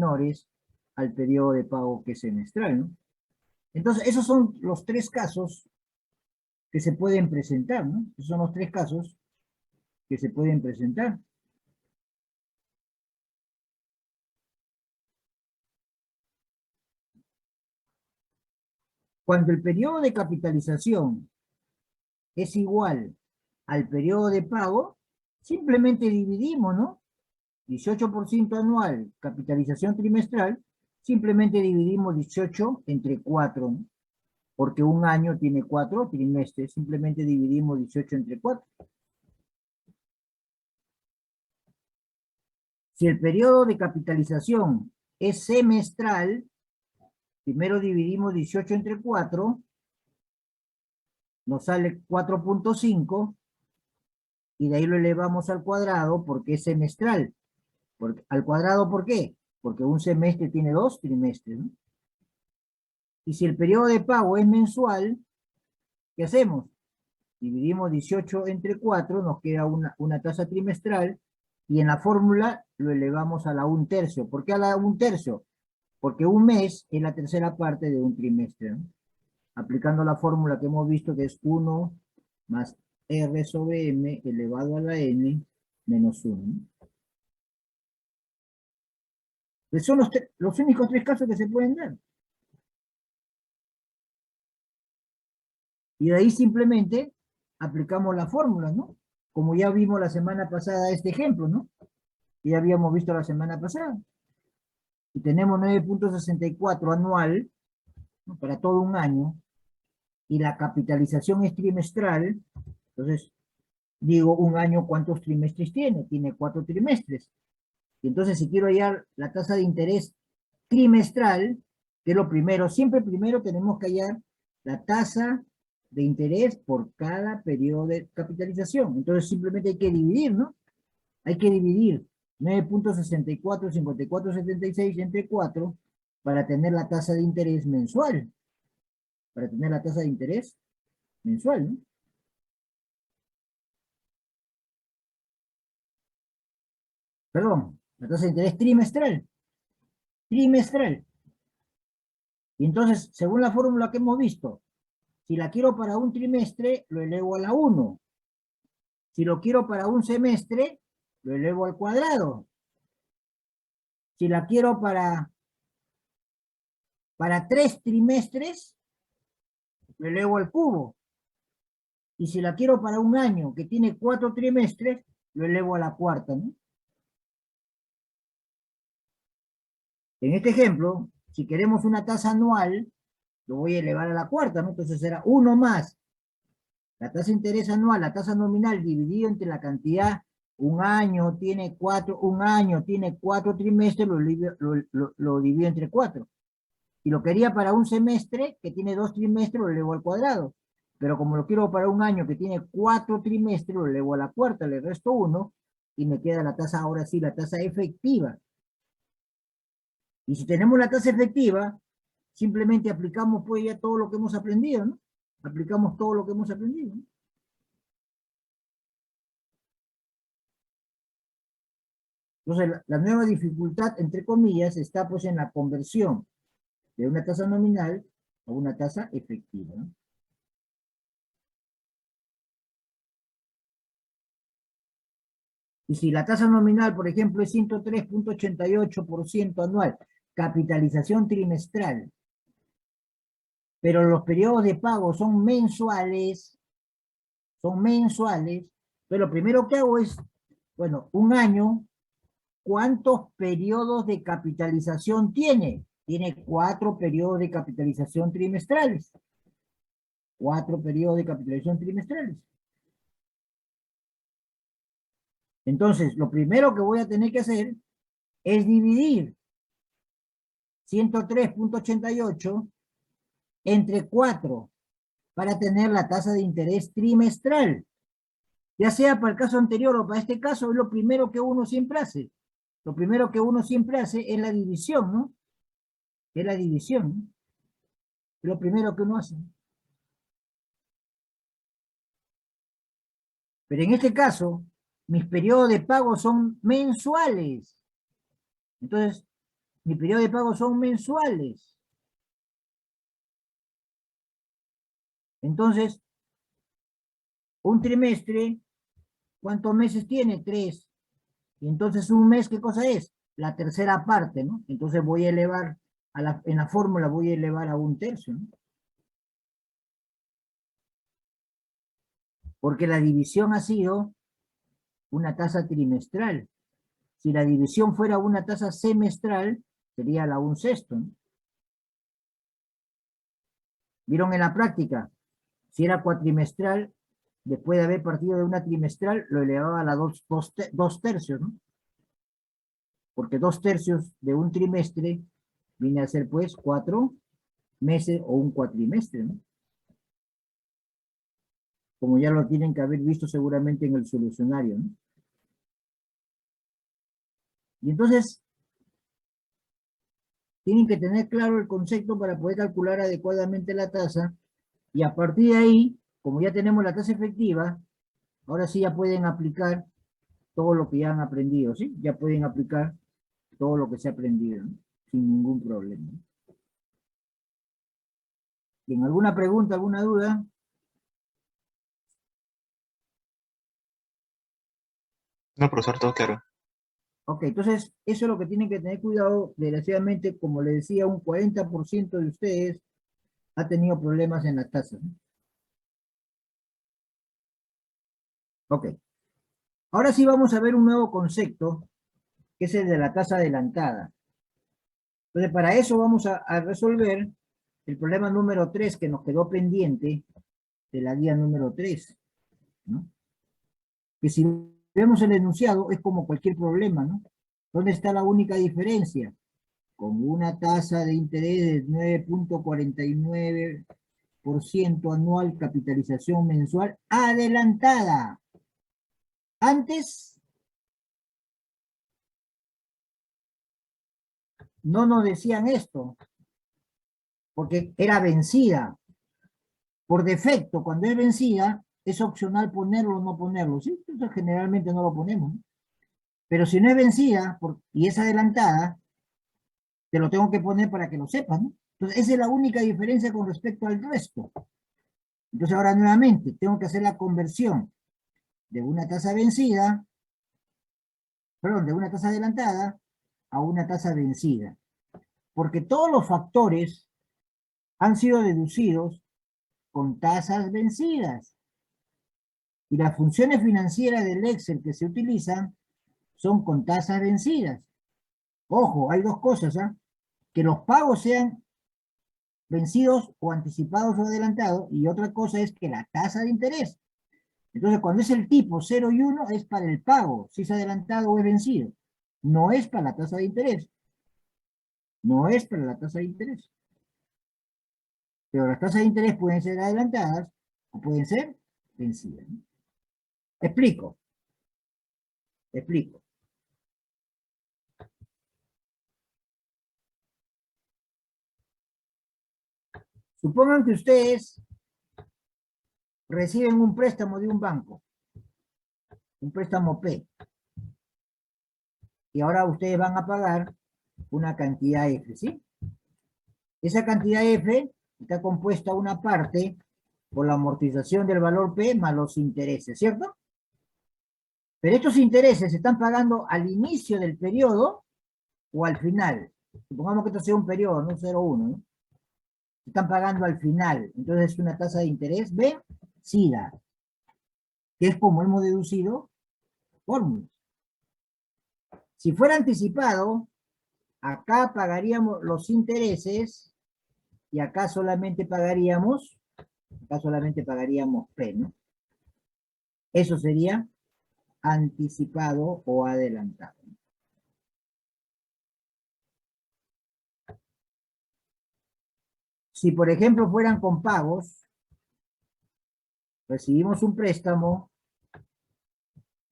menores al periodo de pago que es semestral, ¿no? Entonces, esos son los tres casos que se pueden presentar, ¿no? Esos son los tres casos que se pueden presentar. Cuando el periodo de capitalización es igual al periodo de pago, simplemente dividimos, ¿no? 18% anual, capitalización trimestral, simplemente dividimos 18 entre 4, ¿no? Porque un año tiene 4 trimestres, simplemente dividimos 18 entre 4. Si el periodo de capitalización es semestral, primero dividimos 18 entre 4, nos sale 4.5, y de ahí lo elevamos al cuadrado porque es semestral. Al cuadrado, ¿por qué? Porque un semestre tiene 2 trimestres, ¿no? Y si el periodo de pago es mensual, ¿qué hacemos? Dividimos 18 entre 4, nos queda una tasa trimestral, y en la fórmula lo elevamos a la 1/3. ¿Por qué a la 1/3? Porque un mes es la tercera parte de un trimestre, ¿no? Aplicando la fórmula que hemos visto, que es 1 más R sobre M elevado a la N menos 1, ¿no? Pues son los únicos tres casos que se pueden dar. Y de ahí simplemente aplicamos la fórmula, ¿no? Como ya vimos la semana pasada este ejemplo, ¿no? Ya habíamos visto la semana pasada. Y tenemos 9.64 anual, ¿no? Para todo un año, y la capitalización es trimestral. Entonces, digo, un año, ¿cuántos trimestres tiene? Tiene 4 trimestres. Y entonces, si quiero hallar la tasa de interés trimestral, que es lo primero, siempre primero tenemos que hallar la tasa de interés por cada periodo de capitalización. Entonces, simplemente hay que dividir, ¿no? Hay que dividir 9.645476 entre 4 para tener la tasa de interés mensual. Para tener la tasa de interés mensual, ¿no? Perdón, la tasa de interés trimestral. Trimestral. Y entonces, según la fórmula que hemos visto, si la quiero para un trimestre, lo elevo a la 1. Si lo quiero para un semestre, lo elevo al cuadrado. Si la quiero para 3 trimestres, lo elevo al cubo. Y si la quiero para un año que tiene 4 trimestres, lo elevo a la cuarta, ¿no? En este ejemplo, si queremos una tasa anual, lo voy a elevar a la cuarta, ¿no? Entonces será 1 más la tasa de interés anual, la tasa nominal dividido entre la cantidad. Un año tiene 4 trimestres, lo divido entre 4. Si lo quería para un semestre que tiene 2 trimestres, lo elevo al cuadrado. Pero como lo quiero para un año que tiene 4 trimestres, lo elevo a la cuarta, le resto 1 y me queda la tasa, ahora sí, la tasa efectiva. Y si tenemos la tasa efectiva, simplemente aplicamos pues ya todo lo que hemos aprendido, ¿no? Aplicamos todo lo que hemos aprendido, ¿no? Entonces, la nueva dificultad, entre comillas, está pues en la conversión de una tasa nominal a una tasa efectiva, ¿no? Y si la tasa nominal, por ejemplo, es 103.88% anual, capitalización trimestral, pero los periodos de pago son mensuales, pero lo primero que hago es, bueno, un año, ¿cuántos periodos de capitalización tiene? Tiene 4 periodos de capitalización trimestrales. 4 periodos de capitalización trimestrales. Entonces, lo primero que voy a tener que hacer es dividir 103.88 entre 4 para tener la tasa de interés trimestral. Ya sea para el caso anterior o para este caso, es lo primero que uno siempre hace. Lo primero que uno siempre hace es la división, ¿no? Es la división, ¿no? Es lo primero que uno hace. Pero en este caso, mis periodos de pago son mensuales. Entonces, Mi periodo de pago son mensuales. Entonces, un trimestre, ¿cuántos meses tiene? 3. Y entonces un mes, ¿qué cosa es? La tercera parte, ¿no? Entonces voy a elevar, en la fórmula voy a elevar a 1/3, ¿no? Porque la división ha sido una tasa trimestral. Si la división fuera una tasa semestral, sería la 1/6, ¿no? ¿Vieron en la práctica? Si era cuatrimestral, después de haber partido de una trimestral, lo elevaba a la 2/3, ¿no? Porque 2/3 de un trimestre viene a ser pues 4 meses o un cuatrimestre, ¿no? Como ya lo tienen que haber visto seguramente en el solucionario, ¿no? Y entonces, tienen que tener claro el concepto para poder calcular adecuadamente la tasa, y a partir de ahí, como ya tenemos la tasa efectiva, ahora sí ya pueden aplicar todo lo que ya han aprendido, ¿sí? Ya pueden aplicar todo lo que se ha aprendido, ¿no? Sin ningún problema. ¿Tienen alguna pregunta, alguna duda? No, profesor, todo claro. Ok, entonces eso es lo que tienen que tener cuidado. Desgraciadamente, como les decía, un 40% de ustedes ha tenido problemas en la tasa, ¿no? Ok, ahora sí vamos a ver un nuevo concepto, que es el de la tasa adelantada. Entonces, para eso vamos a resolver el problema número 3 que nos quedó pendiente de la guía número 3, ¿no? Que si vemos el enunciado es como cualquier problema, ¿no? ¿Dónde está la única diferencia? Con una tasa de interés de 9.49% anual, capitalización mensual adelantada. Antes no nos decían esto, porque era vencida. Por defecto, cuando es vencida, es opcional ponerlo o no ponerlo, ¿sí? Entonces generalmente no lo ponemos, ¿no? Pero si no es vencida y es adelantada, te lo tengo que poner para que lo sepas, ¿no? Entonces, esa es la única diferencia con respecto al resto. Entonces, ahora nuevamente, tengo que hacer la conversión de una tasa vencida, perdón, de una tasa adelantada a una tasa vencida. Porque todos los factores han sido deducidos con tasas vencidas. Y las funciones financieras del Excel que se utilizan son con tasas vencidas. Ojo, hay dos cosas, ¿ah? Que los pagos sean vencidos o anticipados o adelantados, y otra cosa es que la tasa de interés. Entonces, cuando es el tipo 0 y 1, es para el pago, si es adelantado o es vencido. No es para la tasa de interés. No es para la tasa de interés. Pero las tasas de interés pueden ser adelantadas o pueden ser vencidas, ¿no? Explico, explico. Supongan que ustedes reciben un préstamo de un banco, un préstamo P, y ahora ustedes van a pagar una cantidad F, ¿sí? Esa cantidad F está compuesta una parte por la amortización del valor P más los intereses, ¿cierto? Pero estos intereses se están pagando al inicio del periodo o al final. Supongamos que esto sea un periodo, no 0,1, ¿no? Se están pagando al final. Entonces es una tasa de interés vencida, que es como hemos deducido fórmulas. Si fuera anticipado, acá pagaríamos los intereses y acá solamente pagaríamos P, ¿no? Eso sería anticipado o adelantado. Si, por ejemplo, fueran con pagos, recibimos un préstamo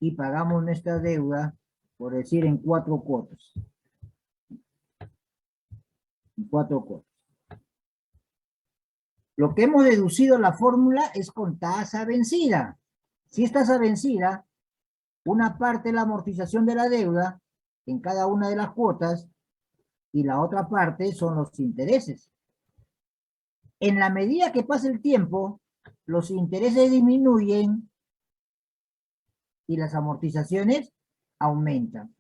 y pagamos nuestra deuda, por decir, en 4 cuotas. En 4 cuotas. Lo que hemos deducido en la fórmula es con tasa vencida. Si es tasa vencida, una parte de la amortización de la deuda en cada una de las cuotas y la otra parte son los intereses. En la medida que pasa el tiempo, los intereses disminuyen y las amortizaciones aumentan.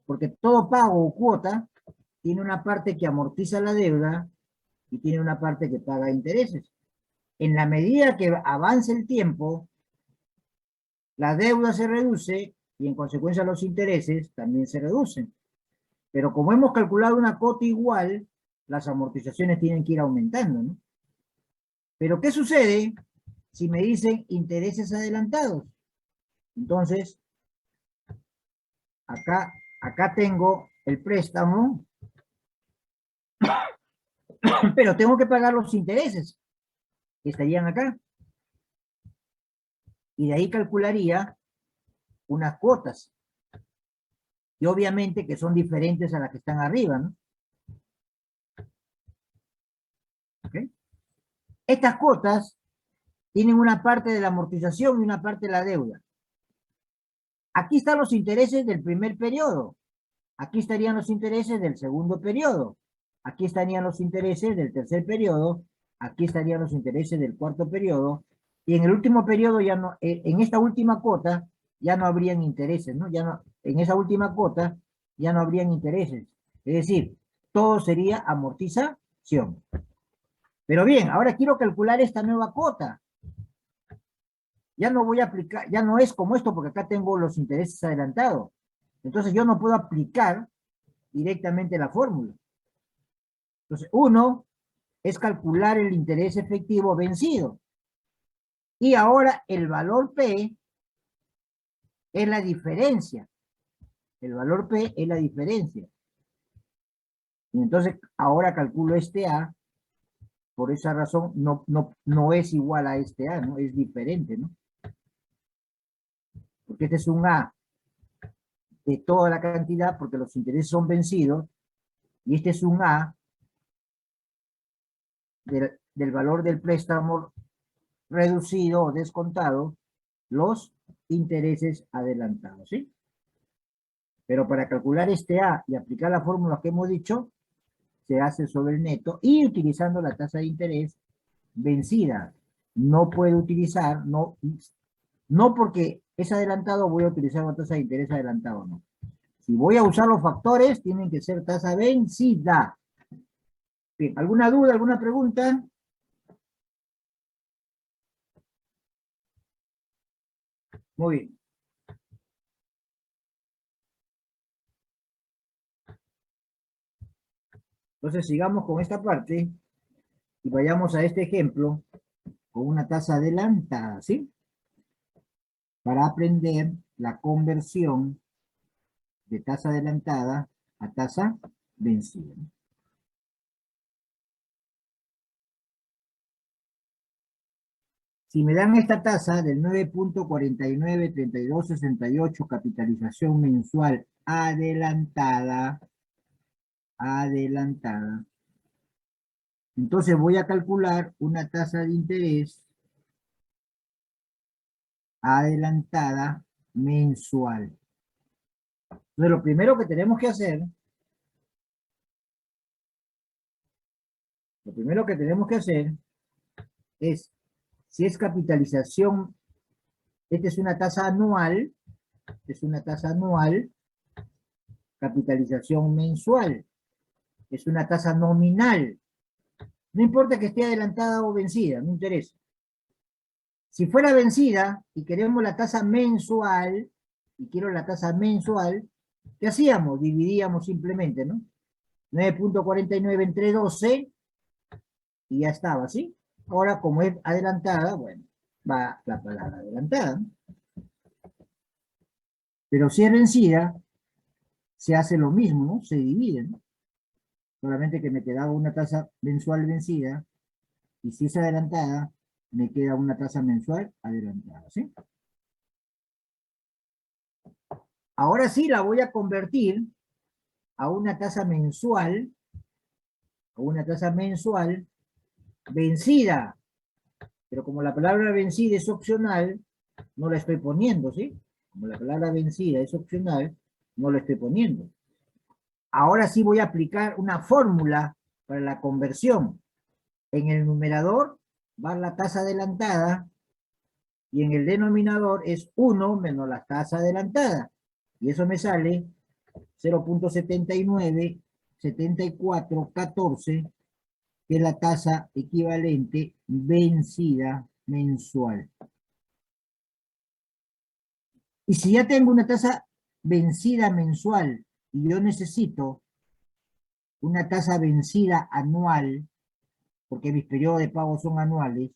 Porque todo pago o cuota tiene una parte que amortiza la deuda y tiene una parte que paga intereses. En la medida que avance el tiempo, la deuda se reduce y en consecuencia los intereses también se reducen. Pero como hemos calculado una cuota igual, las amortizaciones tienen que ir aumentando, ¿no? Pero ¿qué sucede si me dicen intereses adelantados? Entonces, acá tengo el préstamo, pero tengo que pagar los intereses que estarían acá. Y de ahí calcularía unas cuotas. Y obviamente que son diferentes a las que están arriba, ¿no? ¿Okay? Estas cuotas tienen una parte de la amortización y una parte de la deuda. Aquí están los intereses del primer periodo. Aquí estarían los intereses del segundo periodo. Aquí estarían los intereses del tercer periodo. Aquí estarían los intereses del cuarto periodo. Y en el último periodo ya no, en esta última cuota ya no habrían intereses, ¿no? Ya no, en esa última cuota ya no habrían intereses. Es decir, todo sería amortización. Pero bien, ahora quiero calcular esta nueva cuota. Ya no voy a aplicar, ya no es como esto porque acá tengo los intereses adelantados. Entonces yo no puedo aplicar directamente la fórmula. Entonces, uno es calcular el interés efectivo vencido. Y ahora el valor P es la diferencia. El valor P es la diferencia. Y entonces ahora calculo este A. Por esa razón no es igual a este A, ¿no? Es diferente, ¿no? Porque este es un A de toda la cantidad porque los intereses son vencidos. Y este es un A del valor del préstamo reducido o descontado los intereses adelantados, ¿sí? Pero para calcular este A y aplicar la fórmula que hemos dicho, se hace sobre el neto y utilizando la tasa de interés vencida. No puedo utilizar, no porque es adelantado voy a utilizar la tasa de interés adelantado, no. Si voy a usar los factores, tienen que ser tasa vencida. Bien, ¿alguna duda, alguna pregunta? Muy bien. Entonces sigamos con esta parte y vayamos a este ejemplo con una tasa adelantada, ¿sí? Para aprender la conversión de tasa adelantada a tasa vencida. Si me dan esta tasa del 9.493268 capitalización mensual adelantada, entonces voy a calcular una tasa de interés adelantada mensual. Entonces lo primero que tenemos que hacer, es, si es capitalización, esta es una tasa anual, capitalización mensual, es una tasa nominal. No importa que esté adelantada o vencida, no interesa. Si fuera vencida y queremos la tasa mensual, ¿qué hacíamos? Dividíamos simplemente, ¿no? 9.49 entre 12 y ya estaba, ¿sí? Ahora, como es adelantada, bueno, va la palabra adelantada, ¿no? Pero si es vencida, se hace lo mismo, ¿no? Se divide, ¿no? Solamente que me quedaba una tasa mensual vencida y si es adelantada, me queda una tasa mensual adelantada, ¿sí? Ahora sí la voy a convertir a una tasa mensual, vencida. Pero como la palabra vencida es opcional, no la estoy poniendo, ¿sí? Como la palabra vencida es opcional, no la estoy poniendo. ahora sí voy a aplicar una fórmula para la conversión. En el numerador va la tasa adelantada y en el denominador es 1 menos la tasa adelantada. Y eso me sale 0.797414, que es la tasa equivalente vencida mensual. Y si ya tengo una tasa vencida mensual y yo necesito una tasa vencida anual, porque mis periodos de pago son anuales,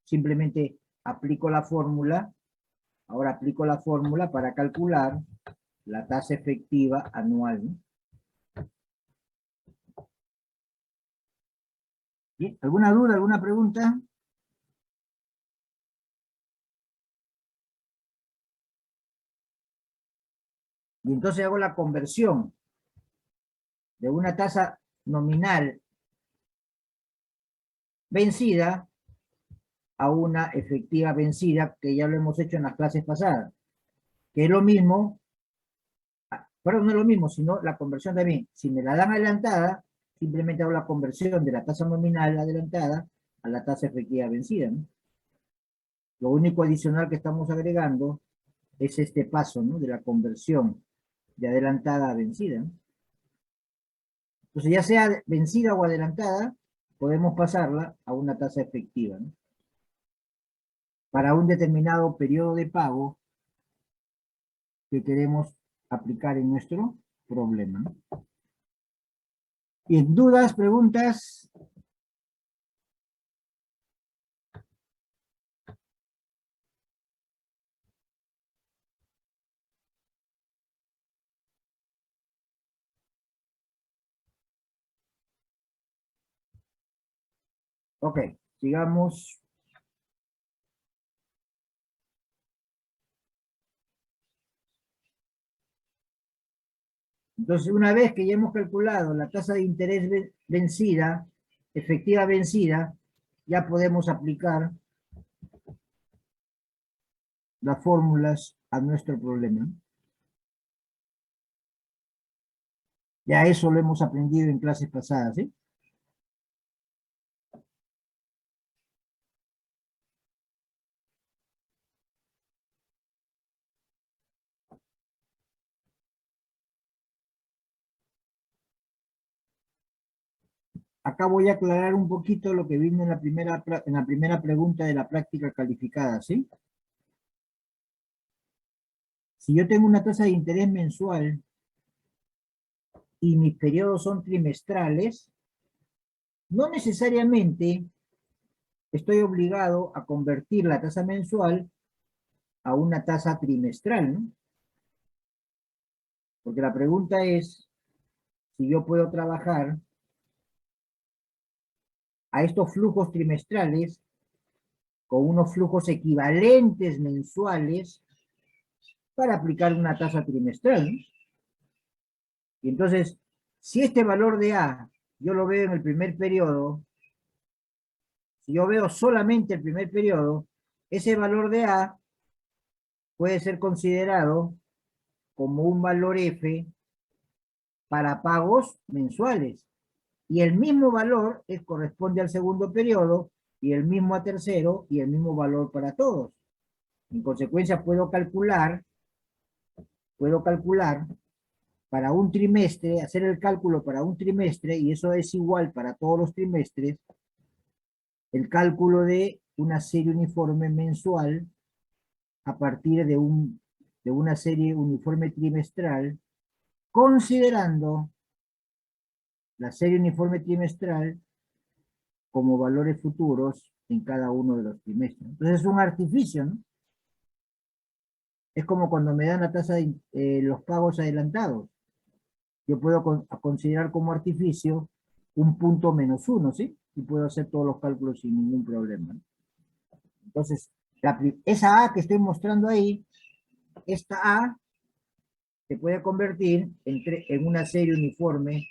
simplemente aplico la fórmula. Ahora aplico la fórmula para calcular la tasa efectiva anual, ¿no? ¿Bien? ¿Alguna duda, alguna pregunta? Y entonces hago la conversión de una tasa nominal vencida a una efectiva vencida, que ya lo hemos hecho en las clases pasadas, que es lo mismo, perdón, no es lo mismo, sino la conversión también. Si me la dan adelantada, simplemente hago la conversión de la tasa nominal adelantada a la tasa efectiva vencida, ¿no? Lo único adicional que estamos agregando es este paso, ¿no?, de la conversión de adelantada a vencida, ¿no? Entonces, ya sea vencida o adelantada, podemos pasarla a una tasa efectiva, ¿no?, para un determinado periodo de pago que queremos aplicar en nuestro problema, ¿no? ¿Y dudas, preguntas? Ok, sigamos. Entonces, una vez que ya hemos calculado la tasa de interés vencida, efectiva vencida, ya podemos aplicar las fórmulas a nuestro problema. Ya eso lo hemos aprendido en clases pasadas, ¿sí? Acá voy a aclarar un poquito lo que vino en la primera pregunta de la práctica calificada, ¿sí? Si yo tengo una tasa de interés mensual y mis periodos son trimestrales, no necesariamente estoy obligado a convertir la tasa mensual a una tasa trimestral, ¿no? Porque la pregunta es si yo puedo trabajar a estos flujos trimestrales con unos flujos equivalentes mensuales para aplicar una tasa trimestral, ¿no? Y entonces, si este valor de A yo lo veo en el primer periodo, si yo veo solamente el primer periodo, ese valor de A puede ser considerado como un valor F para pagos mensuales. Y el mismo valor corresponde al segundo periodo, y el mismo a tercero, y el mismo valor para todos. En consecuencia, puedo calcular para un trimestre, hacer el cálculo para un trimestre, y eso es igual para todos los trimestres, el cálculo de una serie uniforme mensual a partir de una serie uniforme trimestral, considerando la serie uniforme trimestral como valores futuros en cada uno de los trimestres. Entonces es un artificio, ¿no? Es como cuando me dan la tasa de los pagos adelantados. Yo puedo considerar como artificio un punto menos uno, ¿sí? Y puedo hacer todos los cálculos sin ningún problema, ¿no? Entonces, esa A que estoy mostrando ahí, esta A se puede convertir en una serie uniforme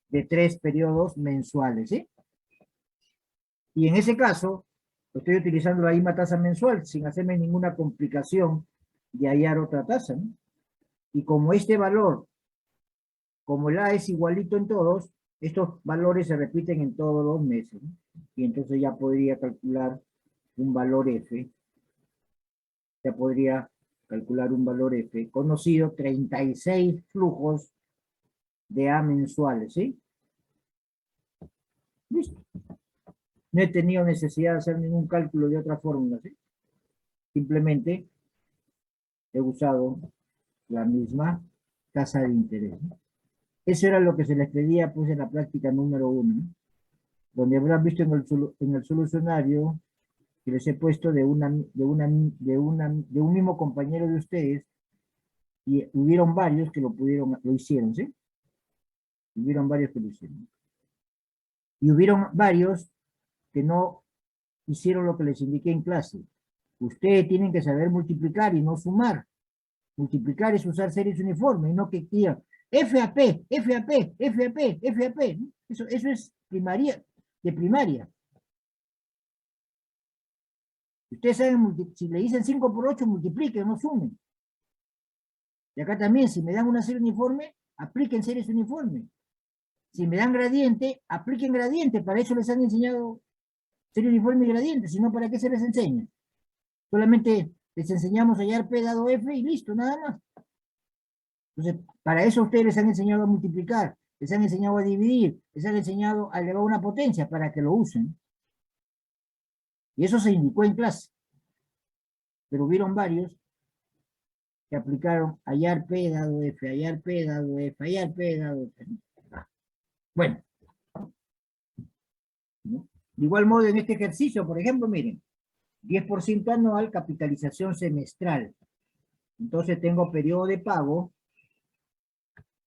de 3 periodos mensuales, ¿sí? Y en ese caso, estoy utilizando la misma tasa mensual sin hacerme ninguna complicación de hallar otra tasa, ¿no? Y como este valor como el A es igualito en todos, estos valores se repiten en todos los meses, ¿no? Y entonces ya podría calcular un valor F, ya podría calcular un valor F, conocido 36 flujos de A mensuales, ¿sí? Listo. No he tenido necesidad de hacer ningún cálculo de otra fórmula, ¿sí? Simplemente he usado la misma tasa de interés, ¿no? Eso era lo que se les pedía, pues, en la práctica número 1, ¿no? Donde habrán visto en el solucionario que les he puesto de un mismo compañero de ustedes, y hubieron varios que lo hicieron, ¿sí? Hubieron varios que lo hicieron. Y hubieron varios que no hicieron lo que les indiqué en clase. Ustedes tienen que saber multiplicar y no sumar. Multiplicar es usar series uniformes, y no que digan FAP, FAP, FAP, FAP, ¿no? Eso es primaria, de primaria. Ustedes saben, si le dicen 5 por 8, multipliquen, no sumen. Y acá también, si me dan una serie uniforme, apliquen series uniformes. Si me dan gradiente, apliquen gradiente. Para eso les han enseñado serie uniforme y gradiente, si no, ¿para qué se les enseña? Solamente les enseñamos a hallar P dado F y listo, nada más. Entonces, para eso ustedes les han enseñado a multiplicar, les han enseñado a dividir, les han enseñado a elevar una potencia para que lo usen. Y eso se indicó en clase. Pero hubieron varios que aplicaron hallar P dado F, hallar P dado F, hallar P dado F. Bueno, ¿no? De igual modo, en este ejercicio, por ejemplo, miren, 10% anual, capitalización semestral. Entonces tengo periodo de pago,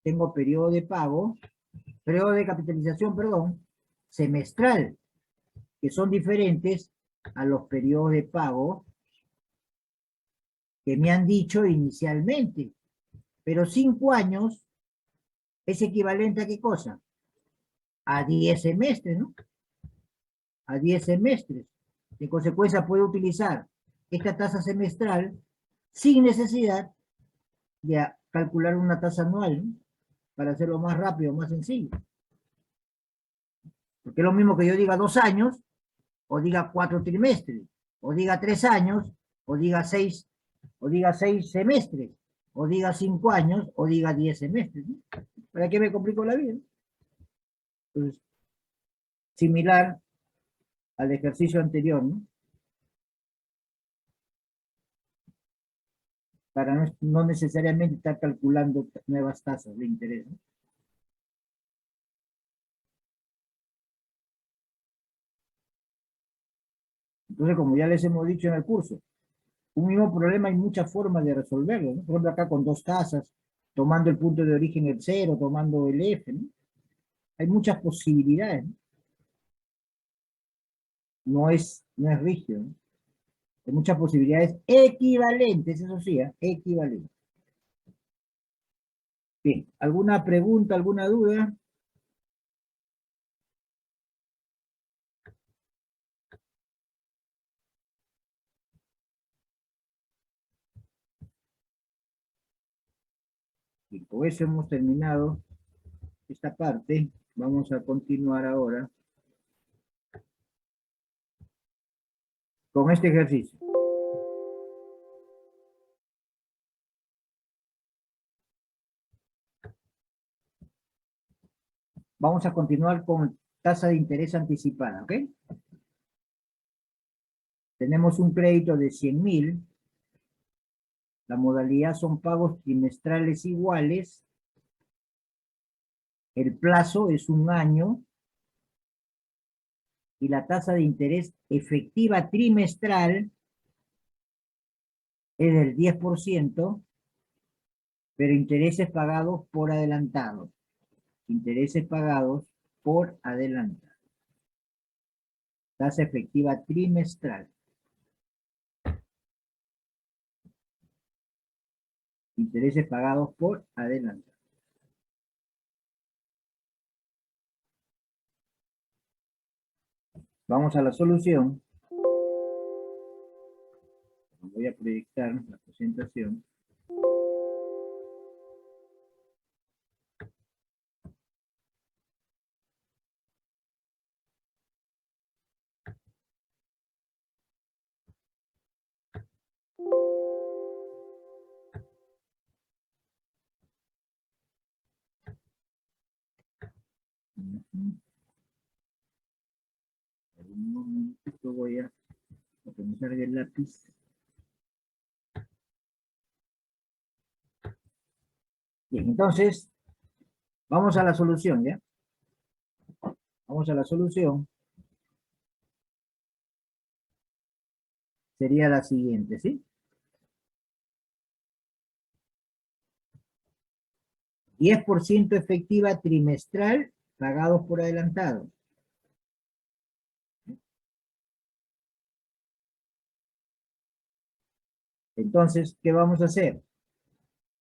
periodo de capitalización, perdón, semestral, que son diferentes a los periodos de pago que me han dicho inicialmente. Pero 5 años es equivalente a ¿qué cosa? A 10 semestres, ¿no? A 10 semestres. En consecuencia, puedo utilizar esta tasa semestral sin necesidad de calcular una tasa anual, ¿no? Para hacerlo más rápido, más sencillo. Porque es lo mismo que yo diga 2 años, o diga 4 trimestres, o diga 3 años, o diga 6 semestres, o diga 5 años, o diga 10 semestres, ¿no? ¿Para qué me complico la vida? Entonces, similar al ejercicio anterior, ¿no? Para no necesariamente estar calculando nuevas tasas de interés, ¿no? Entonces, como ya les hemos dicho en el curso, un mismo problema hay muchas formas de resolverlo, ¿no? Por ejemplo, acá con 2 tasas, tomando el punto de origen el 0, tomando el F, ¿no? Hay muchas posibilidades, ¿no? No es rígido, ¿no? Hay muchas posibilidades equivalentes, eso sí, ¿eh? Equivalentes. Bien, ¿alguna pregunta, alguna duda? Y con eso hemos terminado esta parte. Vamos a continuar ahora con este ejercicio. Vamos a continuar con tasa de interés anticipada, ¿ok? Tenemos un crédito de 100.000. La modalidad son pagos trimestrales iguales. El plazo es 1 año. Y la tasa de interés efectiva trimestral es del 10%, pero intereses pagados por adelantado. Intereses pagados por adelantado. Tasa efectiva trimestral. Intereses pagados por adelantado. Vamos a la solución. Voy a proyectar la presentación. Un momentito voy a que me salga el lápiz. Bien, entonces, vamos a la solución, ¿ya? Vamos a la solución. Sería la siguiente, ¿sí? 10% efectiva trimestral pagados por adelantado. Entonces, ¿qué vamos a hacer?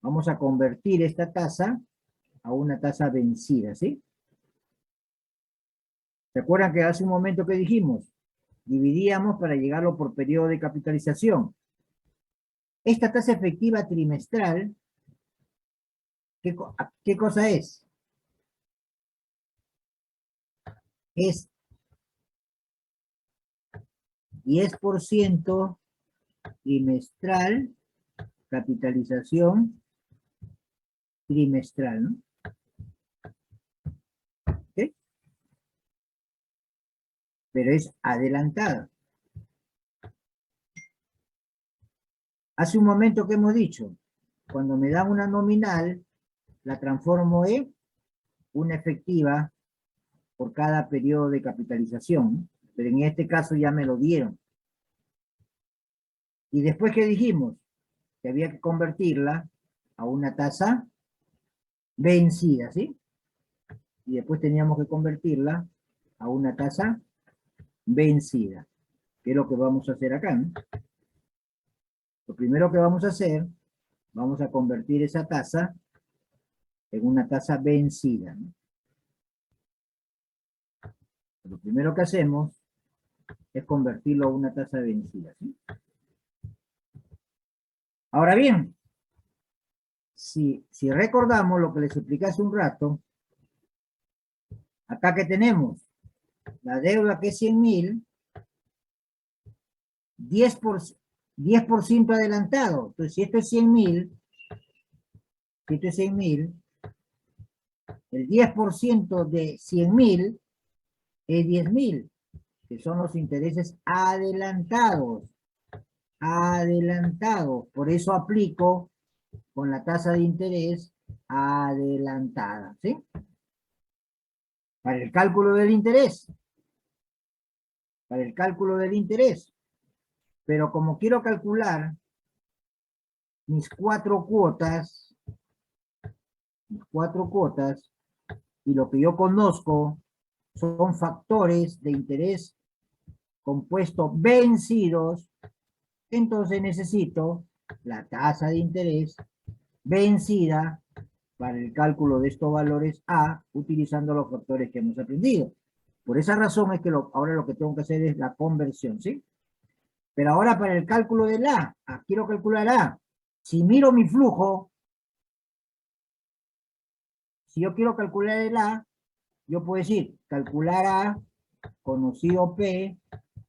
Vamos a convertir esta tasa a una tasa vencida, ¿sí? ¿Se acuerdan que hace un momento que dijimos? Dividíamos para llegarlo por periodo de capitalización. Esta tasa efectiva trimestral, ¿qué cosa es? Es 10% trimestral, capitalización trimestral, ¿no? ¿Ok? Pero es adelantada. Hace un momento que hemos dicho, cuando me dan una nominal, la transformo en una efectiva por cada periodo de capitalización, pero en este caso ya me lo dieron. Y después que dijimos que había que convertirla a una tasa vencida, ¿sí? Y después teníamos que convertirla a una tasa vencida, que es lo que vamos a hacer acá, ¿no? Lo primero que vamos a hacer, vamos a convertir esa tasa en una tasa vencida, ¿no? Lo primero que hacemos es convertirlo a una tasa vencida, ¿sí? Ahora bien, si recordamos lo que les expliqué hace un rato, acá que tenemos la deuda que es 100.000, 10% adelantado. Entonces, si esto es 100.000, el 10% de 100.000 es 10.000, que son los intereses adelantados. Adelantados. Por eso aplico con la tasa de interés adelantada, ¿sí? Para el cálculo del interés. Para el cálculo del interés. Pero como quiero calcular mis cuatro cuotas, y lo que yo conozco son factores de interés compuesto vencidos, entonces necesito la tasa de interés vencida para el cálculo de estos valores A, utilizando los factores que hemos aprendido. Por esa razón es que ahora lo que tengo que hacer es la conversión, ¿sí? Pero ahora para el cálculo del A, quiero calcular A. Si miro mi flujo, si yo quiero calcular el A, yo puedo decir calcular A, conocido P,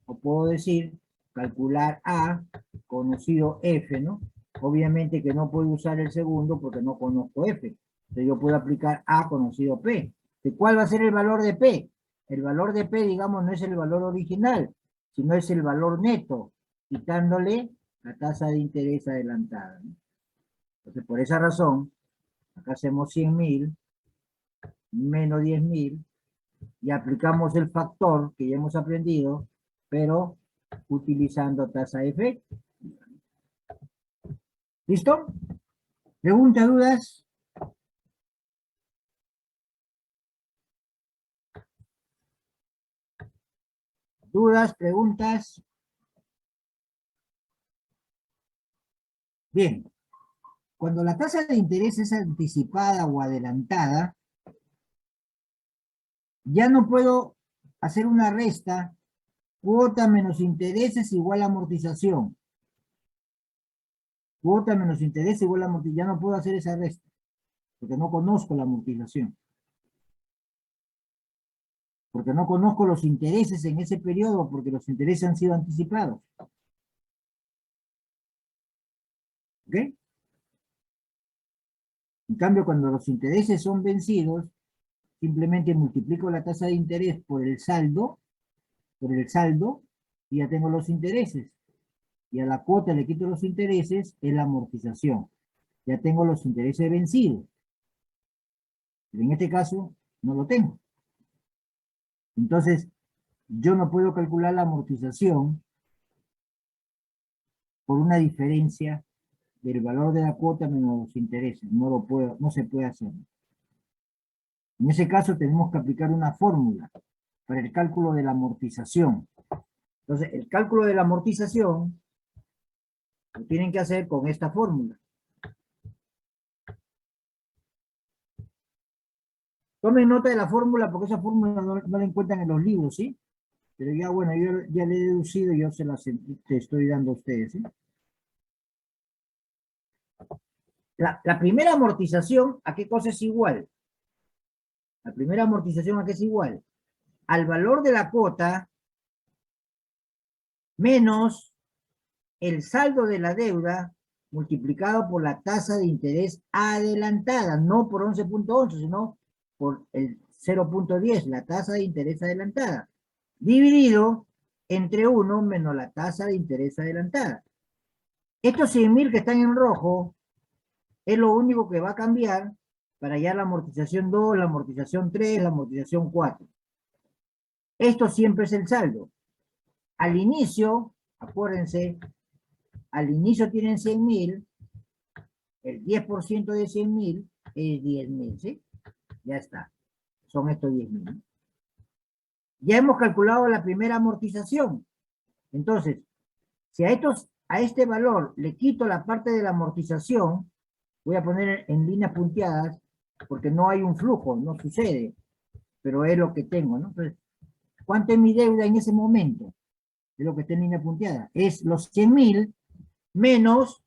o puedo decir calcular A, conocido F, ¿no? Obviamente que no puedo usar el segundo porque no conozco F. Entonces yo puedo aplicar A, conocido P. ¿De cuál va a ser el valor de P? El valor de P, digamos, no es el valor original, sino es el valor neto, quitándole la tasa de interés adelantada, ¿no? Entonces, por esa razón, acá hacemos 100.000 menos 10.000 y aplicamos el factor que ya hemos aprendido, pero utilizando tasa F. ¿Listo? ¿Preguntas, dudas? ¿Dudas, preguntas? Bien. Cuando la tasa de interés es anticipada o adelantada, ya no puedo hacer una resta, cuota menos intereses igual a amortización. Cuota menos interés igual a amortización. Ya no puedo hacer esa resta, porque no conozco la amortización. Porque no conozco los intereses en ese periodo, porque los intereses han sido anticipados. ¿Ok? En cambio, cuando los intereses son vencidos, simplemente multiplico la tasa de interés por el saldo, y ya tengo los intereses. Y a la cuota le quito los intereses, es la amortización. Ya tengo los intereses vencidos. Pero en este caso, no lo tengo. Entonces, yo no puedo calcular la amortización por una diferencia del valor de la cuota menos los intereses. No se puede hacer. En ese caso, tenemos que aplicar una fórmula para el cálculo de la amortización. Entonces, el cálculo de la amortización lo tienen que hacer con esta fórmula. Tomen nota de la fórmula porque esa fórmula no la encuentran en los libros, ¿sí? Pero ya, bueno, yo ya le he deducido y yo te estoy dando a ustedes, ¿sí? La primera amortización, ¿a qué cosa es igual? La primera amortización, ¿a qué es igual? Al valor de la cuota menos el saldo de la deuda multiplicado por la tasa de interés adelantada, no por 11.11, sino por el 0.10, la tasa de interés adelantada, dividido entre 1 menos la tasa de interés adelantada. Estos 100.000 que están en rojo es lo único que va a cambiar para hallar la amortización 2, la amortización 3, la amortización 4. Esto siempre es el saldo. Al inicio, acuérdense, al inicio tienen 100.000, el 10% de 100.000 es 10.000, ¿sí? Ya está, son estos 10.000. Ya hemos calculado la primera amortización. Entonces, si a este valor le quito la parte de la amortización, voy a poner en líneas punteadas, porque no hay un flujo, no sucede, pero es lo que tengo, ¿no? Entonces, ¿cuánto es mi deuda en ese momento? Es lo que está en línea punteada. Es los 100.000 menos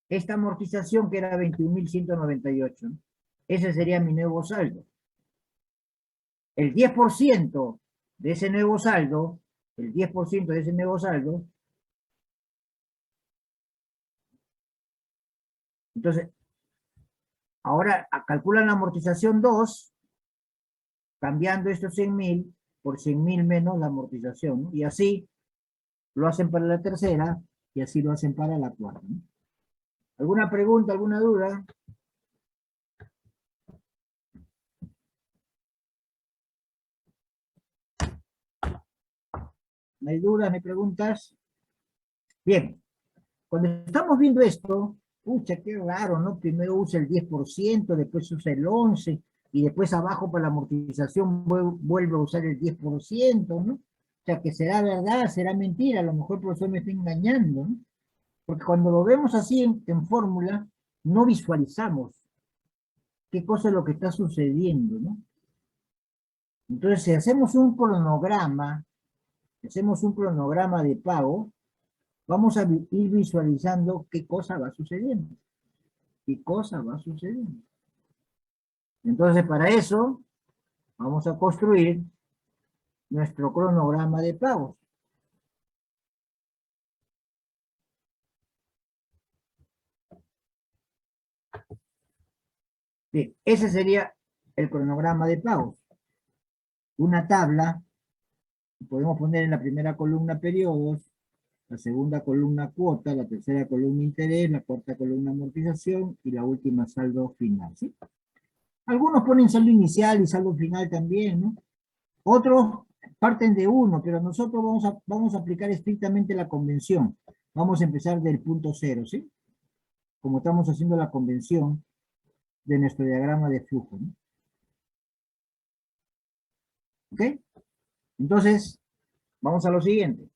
esta amortización que era 21.198. Ese sería mi nuevo saldo. El 10% de ese nuevo saldo, el 10% de ese nuevo saldo, entonces, ahora calculan la amortización 2, cambiando estos 100.000 por 100.000 menos la amortización, ¿no? Y así lo hacen para la tercera y así lo hacen para la cuarta, ¿no? ¿Alguna pregunta, alguna duda? ¿No hay dudas, no hay preguntas? Bien, cuando estamos viendo esto, pucha, qué raro, ¿no? Primero usa el 10%, después usa el 11%, y después abajo para la amortización vuelve a usar el 10%, ¿no? O sea, que será verdad, será mentira, a lo mejor el profesor me está engañando, ¿no? Porque cuando lo vemos así en fórmula, no visualizamos qué cosa es lo que está sucediendo, ¿no? Entonces, si hacemos un cronograma de pago, vamos a ir visualizando qué cosa va sucediendo. ¿Qué cosa va sucediendo? Entonces, para eso, vamos a construir nuestro cronograma de pagos. Bien, ese sería el cronograma de pagos. Una tabla, podemos poner en la primera columna periodos, la segunda columna cuota, la tercera columna interés, la cuarta columna amortización y la última saldo final, ¿sí? Algunos ponen saldo inicial y saldo final también, ¿no? Otros parten de uno, pero nosotros vamos a aplicar estrictamente la convención. Vamos a empezar del punto cero, ¿sí? Como estamos haciendo la convención de nuestro diagrama de flujo, ¿no? ¿Ok? Entonces, vamos a lo siguiente.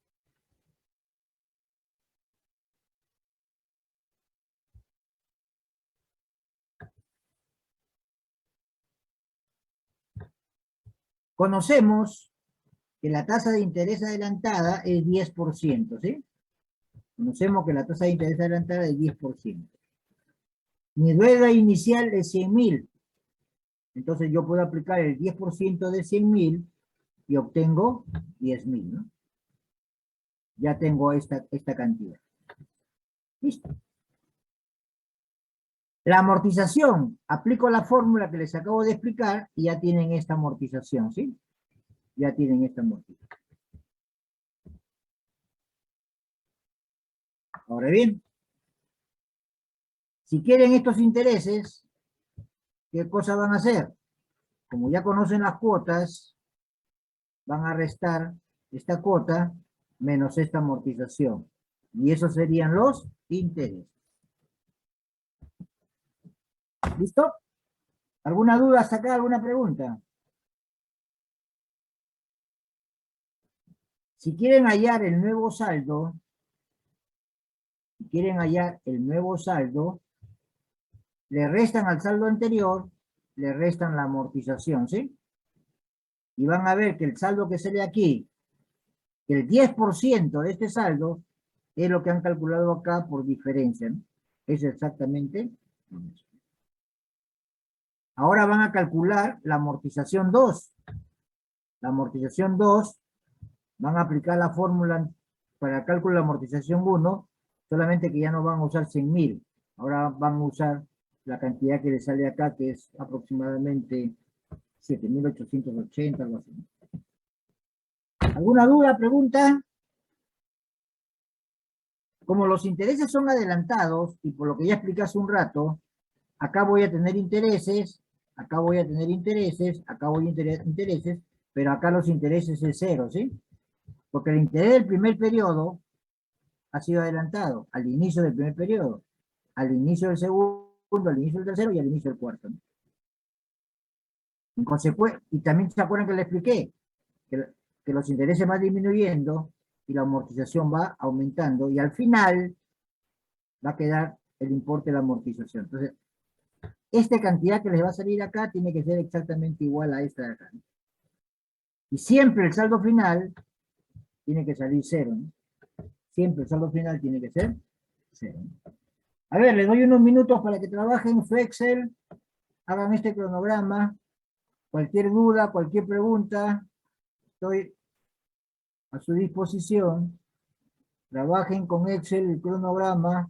Conocemos que la tasa de interés adelantada es 10%, ¿sí? Conocemos que la tasa de interés adelantada es 10%. Mi deuda inicial es 100.000. Entonces yo puedo aplicar el 10% de 100.000 y obtengo 10.000, ¿no? Ya tengo esta cantidad. Listo. La amortización, aplico la fórmula que les acabo de explicar y ya tienen esta amortización, ¿sí? Ya tienen esta amortización. Ahora bien, si quieren estos intereses, ¿qué cosa van a hacer? Como ya conocen las cuotas, van a restar esta cuota menos esta amortización. Y esos serían los intereses. ¿Listo? ¿Alguna duda hasta acá? ¿Alguna pregunta? Si quieren hallar el nuevo saldo, le restan al saldo anterior, le restan la amortización, ¿sí? Y van a ver que el saldo que sale aquí, que el 10% de este saldo, es lo que han calculado acá por diferencia, ¿no? Es exactamente lo mismo. Ahora van a calcular la amortización 2. La amortización 2, van a aplicar la fórmula para el cálculo de la amortización 1, solamente que ya no van a usar 100.000. Ahora van a usar la cantidad que les sale acá, que es aproximadamente 7.880, algo así. ¿Alguna duda, pregunta? Como los intereses son adelantados, y por lo que ya expliqué hace un rato, acá voy a tener intereses, acá voy a tener intereses, acá voy a tener intereses, pero acá los intereses es cero, ¿sí? Porque el interés del primer periodo ha sido adelantado al inicio del primer periodo, al inicio del segundo, al inicio del tercero y al inicio del cuarto. En consecuencia, y también se acuerdan que le expliqué que los intereses van disminuyendo y la amortización va aumentando y al final va a quedar el importe de la amortización. Entonces, esta cantidad que les va a salir acá tiene que ser exactamente igual a esta de acá, ¿no? Y siempre el saldo final tiene que salir cero, ¿no? Siempre el saldo final tiene que ser cero, ¿no? A ver, les doy unos minutos para que trabajen su Excel, hagan este cronograma. Cualquier duda, cualquier pregunta, estoy a su disposición. Trabajen con Excel el cronograma.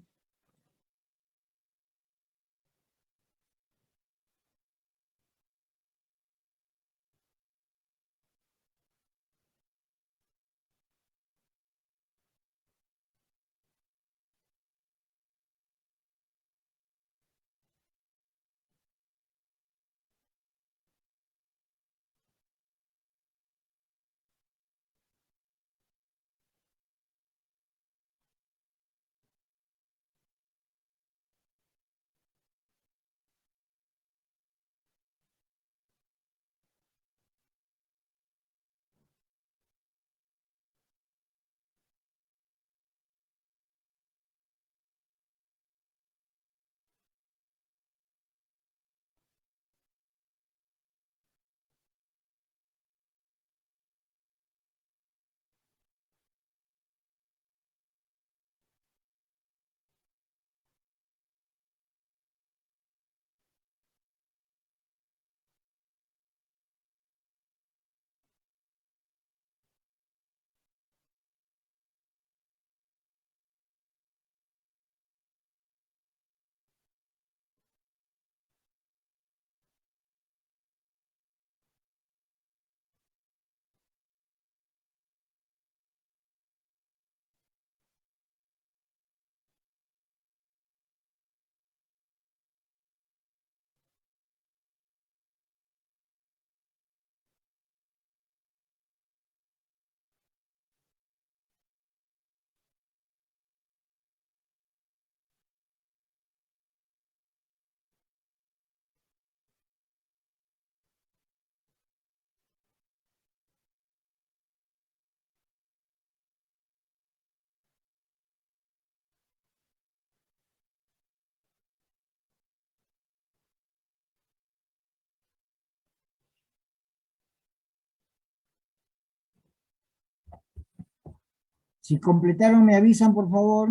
Si completaron, me avisan, por favor.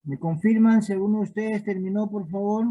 ¿Me confirman si alguno de ustedes terminó, por favor?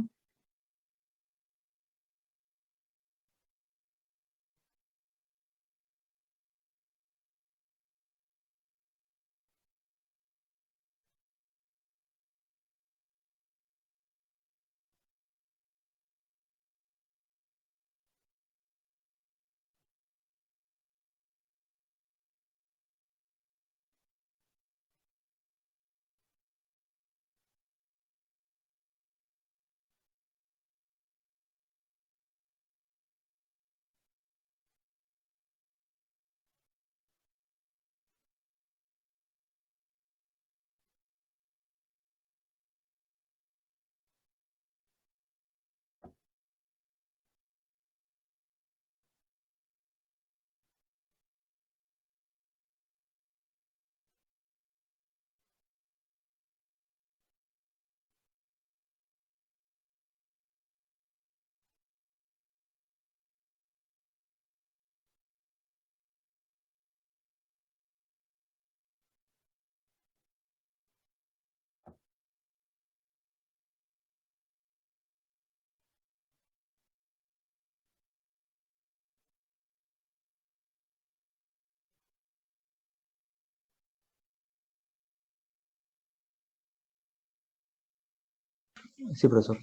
Sí, profesor.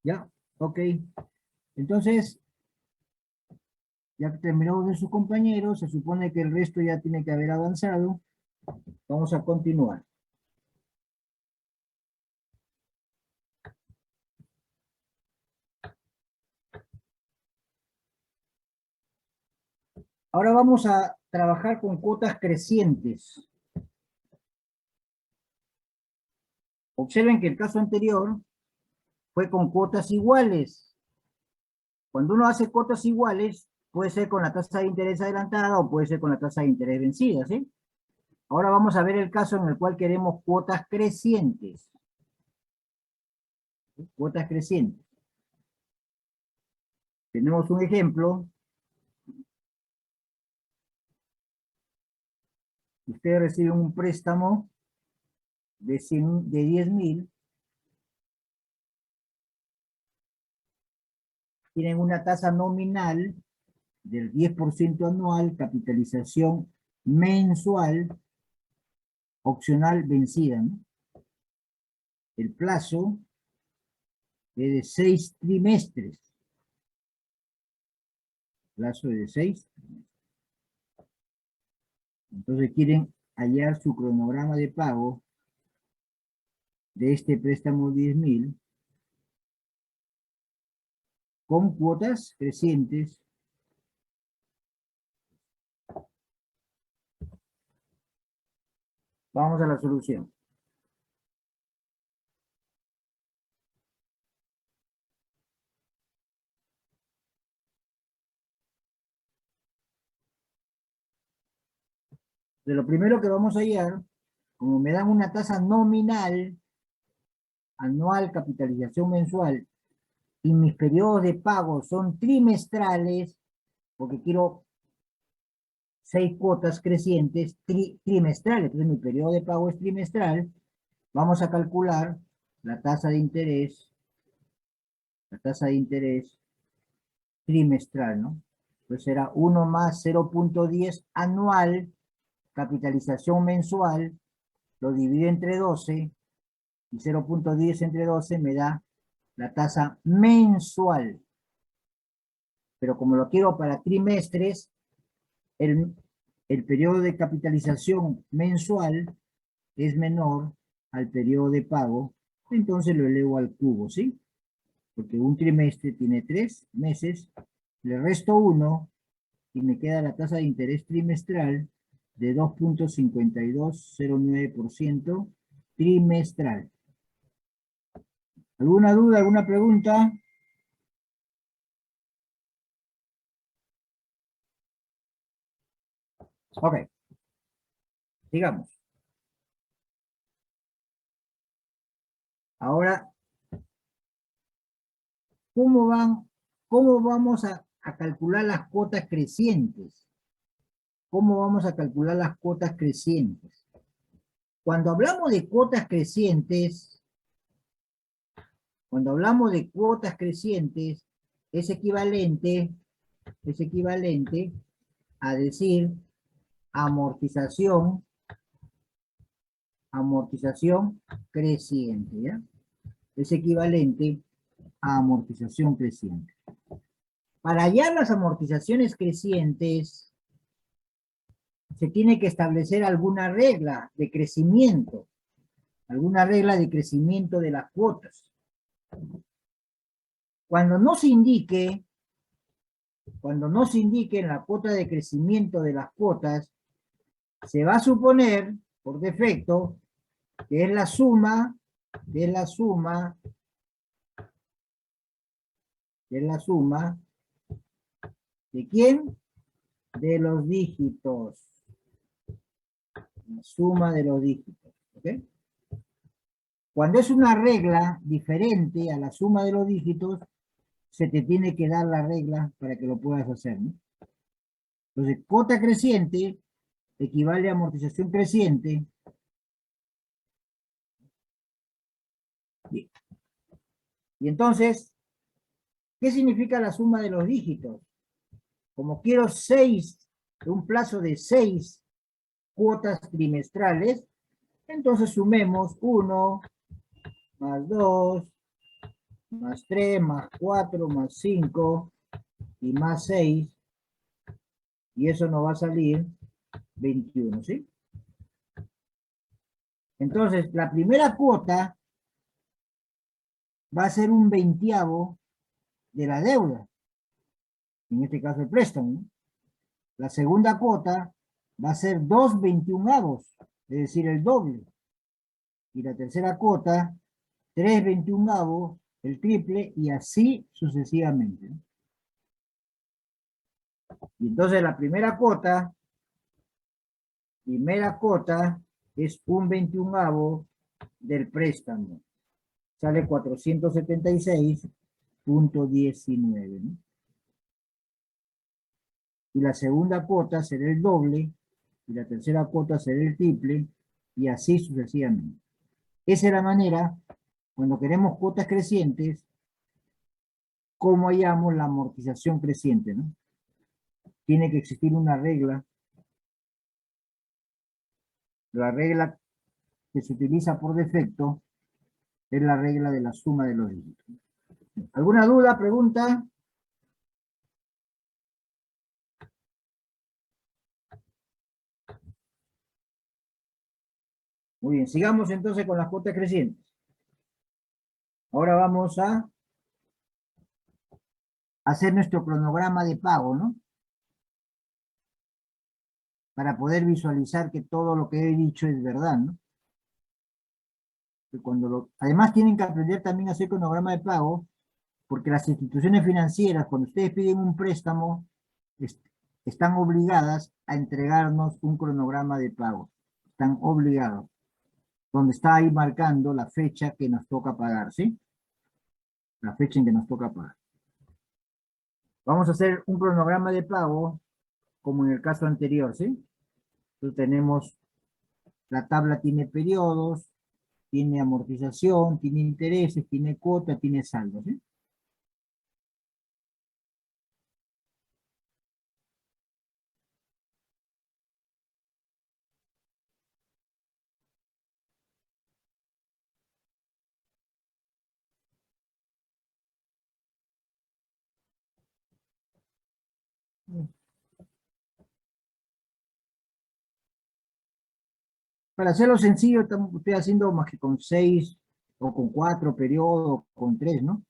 Ya, ok. Entonces, ya que terminó de sus compañeros, se supone que el resto ya tiene que haber avanzado. Vamos a continuar. Ahora vamos a trabajar con cuotas crecientes. Observen que el caso anterior fue con cuotas iguales. Cuando uno hace cuotas iguales, puede ser con la tasa de interés adelantada o puede ser con la tasa de interés vencida, ¿sí? Ahora vamos a ver el caso en el cual queremos cuotas crecientes. ¿Sí? Cuotas crecientes. Tenemos un ejemplo. Ustedes reciben un préstamo de 10.000. Tienen una tasa nominal del 10% anual, capitalización mensual, opcional vencida, ¿no? El plazo es de 6 trimestres. Plazo de 6. Entonces quieren hallar su cronograma de pago de este préstamo 10.000 con cuotas crecientes. Vamos a la solución. De lo primero que vamos a hallar, como me dan una tasa nominal, anual, capitalización mensual, y mis periodos de pago son trimestrales, porque quiero 6 cuotas crecientes trimestrales, entonces mi periodo de pago es trimestral, vamos a calcular la tasa de interés, trimestral, ¿no? Entonces será 1 más 0.10 anual, capitalización mensual, lo divido entre 12, y 0.10 entre 12 me da la tasa mensual. Pero como lo quiero para trimestres, el, el periodo de capitalización mensual es menor al periodo de pago, entonces lo elevo al cubo, ¿sí? Porque un trimestre tiene 3 meses, le resto 1 y me queda la tasa de interés trimestral de 2.5209% trimestral. ¿Alguna duda, alguna pregunta? Ok, sigamos. Ahora, ¿cómo vamos a calcular las cuotas crecientes? ¿Cómo vamos a calcular las cuotas crecientes? cuando hablamos de cuotas crecientes, es equivalente a decir amortización creciente, ¿ya? Es equivalente a amortización creciente. Para hallar las amortizaciones crecientes, se tiene que establecer alguna regla de crecimiento de las cuotas. Cuando no se indique en la cuota de crecimiento de las cuotas, se va a suponer, por defecto, que es la suma ¿de quién? De los dígitos. La suma de los dígitos, ¿ok? Cuando es una regla diferente a la suma de los dígitos, se te tiene que dar la regla para que lo puedas hacer, ¿no? Entonces, cuota creciente equivale a amortización creciente. Bien. Y entonces, ¿qué significa la suma de los dígitos? Como quiero un plazo de 6 cuotas trimestrales, entonces sumemos 1, más 2, más 3, más 4, más 5 y más 6, y eso nos va a salir 21, ¿sí? Entonces, la primera cuota va a ser un 20avo de la deuda, en este caso el préstamo, ¿no? La segunda cuota va a ser 2 21avos, es decir, el doble. Y la tercera cuota, 3 21avos, el triple, y así sucesivamente, ¿no? Y entonces la primera cuota es un 21avo del préstamo. Sale 476.19, ¿no? Y la segunda cuota será el doble, y la tercera cuota será el triple, y así sucesivamente. Esa es la manera, cuando queremos cuotas crecientes, cómo hallamos la amortización creciente, ¿no? Tiene que existir una regla. La regla que se utiliza por defecto es la regla de la suma de los dígitos. ¿Alguna duda, pregunta? Muy bien, sigamos entonces con las cuotas crecientes. Ahora vamos a hacer nuestro cronograma de pago, ¿no? Para poder visualizar que todo lo que he dicho es verdad, ¿no? Además tienen que aprender también a hacer cronograma de pago, porque las instituciones financieras, cuando ustedes piden un préstamo, están obligadas a entregarnos un cronograma de pago. Están obligados. Donde está ahí marcando la fecha que nos toca pagar, ¿sí? La fecha en que nos toca pagar. Vamos a hacer un cronograma de pago, como en el caso anterior, ¿sí? Entonces tenemos, la tabla tiene periodos, tiene amortización, tiene intereses, tiene cuota, tiene saldo, ¿sí? Para hacerlo sencillo, estoy haciendo más que con 6 o con 4 periodos, o con 3, ¿no?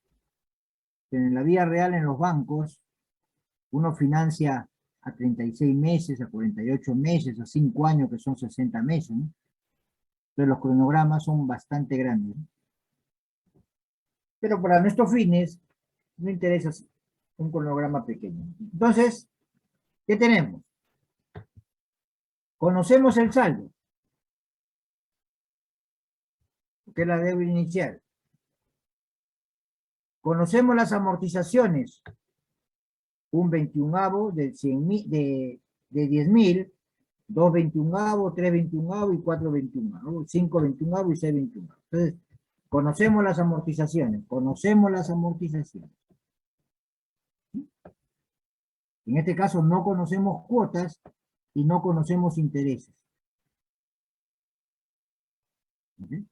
En la vida real, en los bancos, uno financia a 36 meses, a 48 meses, a 5 años, que son 60 meses, ¿no? Entonces los cronogramas son bastante grandes, ¿no? Pero para nuestros fines, no interesa un cronograma pequeño. Entonces, ¿qué tenemos? Conocemos el saldo, que es la deuda inicial. Conocemos las amortizaciones, un 21avo de 10.000, 2 veintiunavos, 3 veintiunavos y 4 veintiunavos, 5 veintiunavos y 6 veintiunavos. Entonces, conocemos las amortizaciones, conocemos las amortizaciones. En este caso no conocemos cuotas y no conocemos intereses. ¿Okay?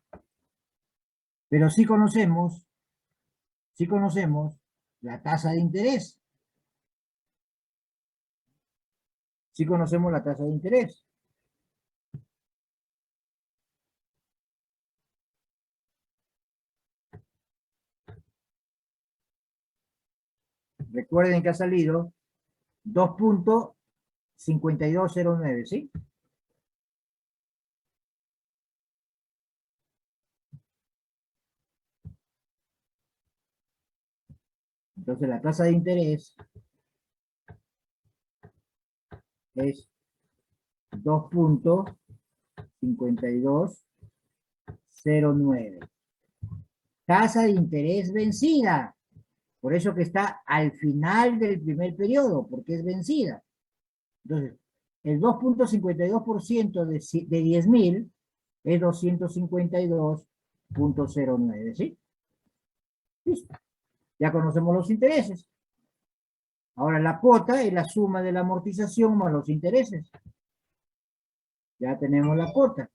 Pero sí conocemos la tasa de interés. Sí conocemos la tasa de interés. Recuerden que ha salido 2.5209, ¿sí? Entonces la tasa de interés es 2.5209. Tasa de interés vencida. Por eso que está al final del primer periodo, porque es vencida. Entonces, el 2.52% de 10.000 es 252.09, ¿sí? Listo. Ya conocemos los intereses. Ahora la cuota es la suma de la amortización más los intereses. Ya tenemos la cuota.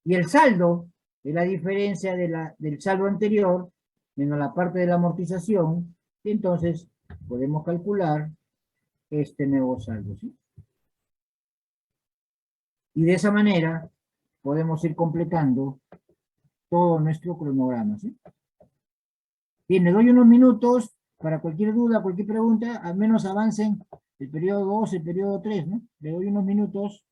Y el saldo es la diferencia del saldo anterior menos la parte de la amortización. Y entonces podemos calcular este nuevo saldo, ¿sí? Y de esa manera podemos ir completando todo nuestro cronograma, ¿sí? Bien, le doy unos minutos para cualquier duda, cualquier pregunta, al menos avancen el periodo 2, el periodo 3, ¿no? Le doy unos minutos.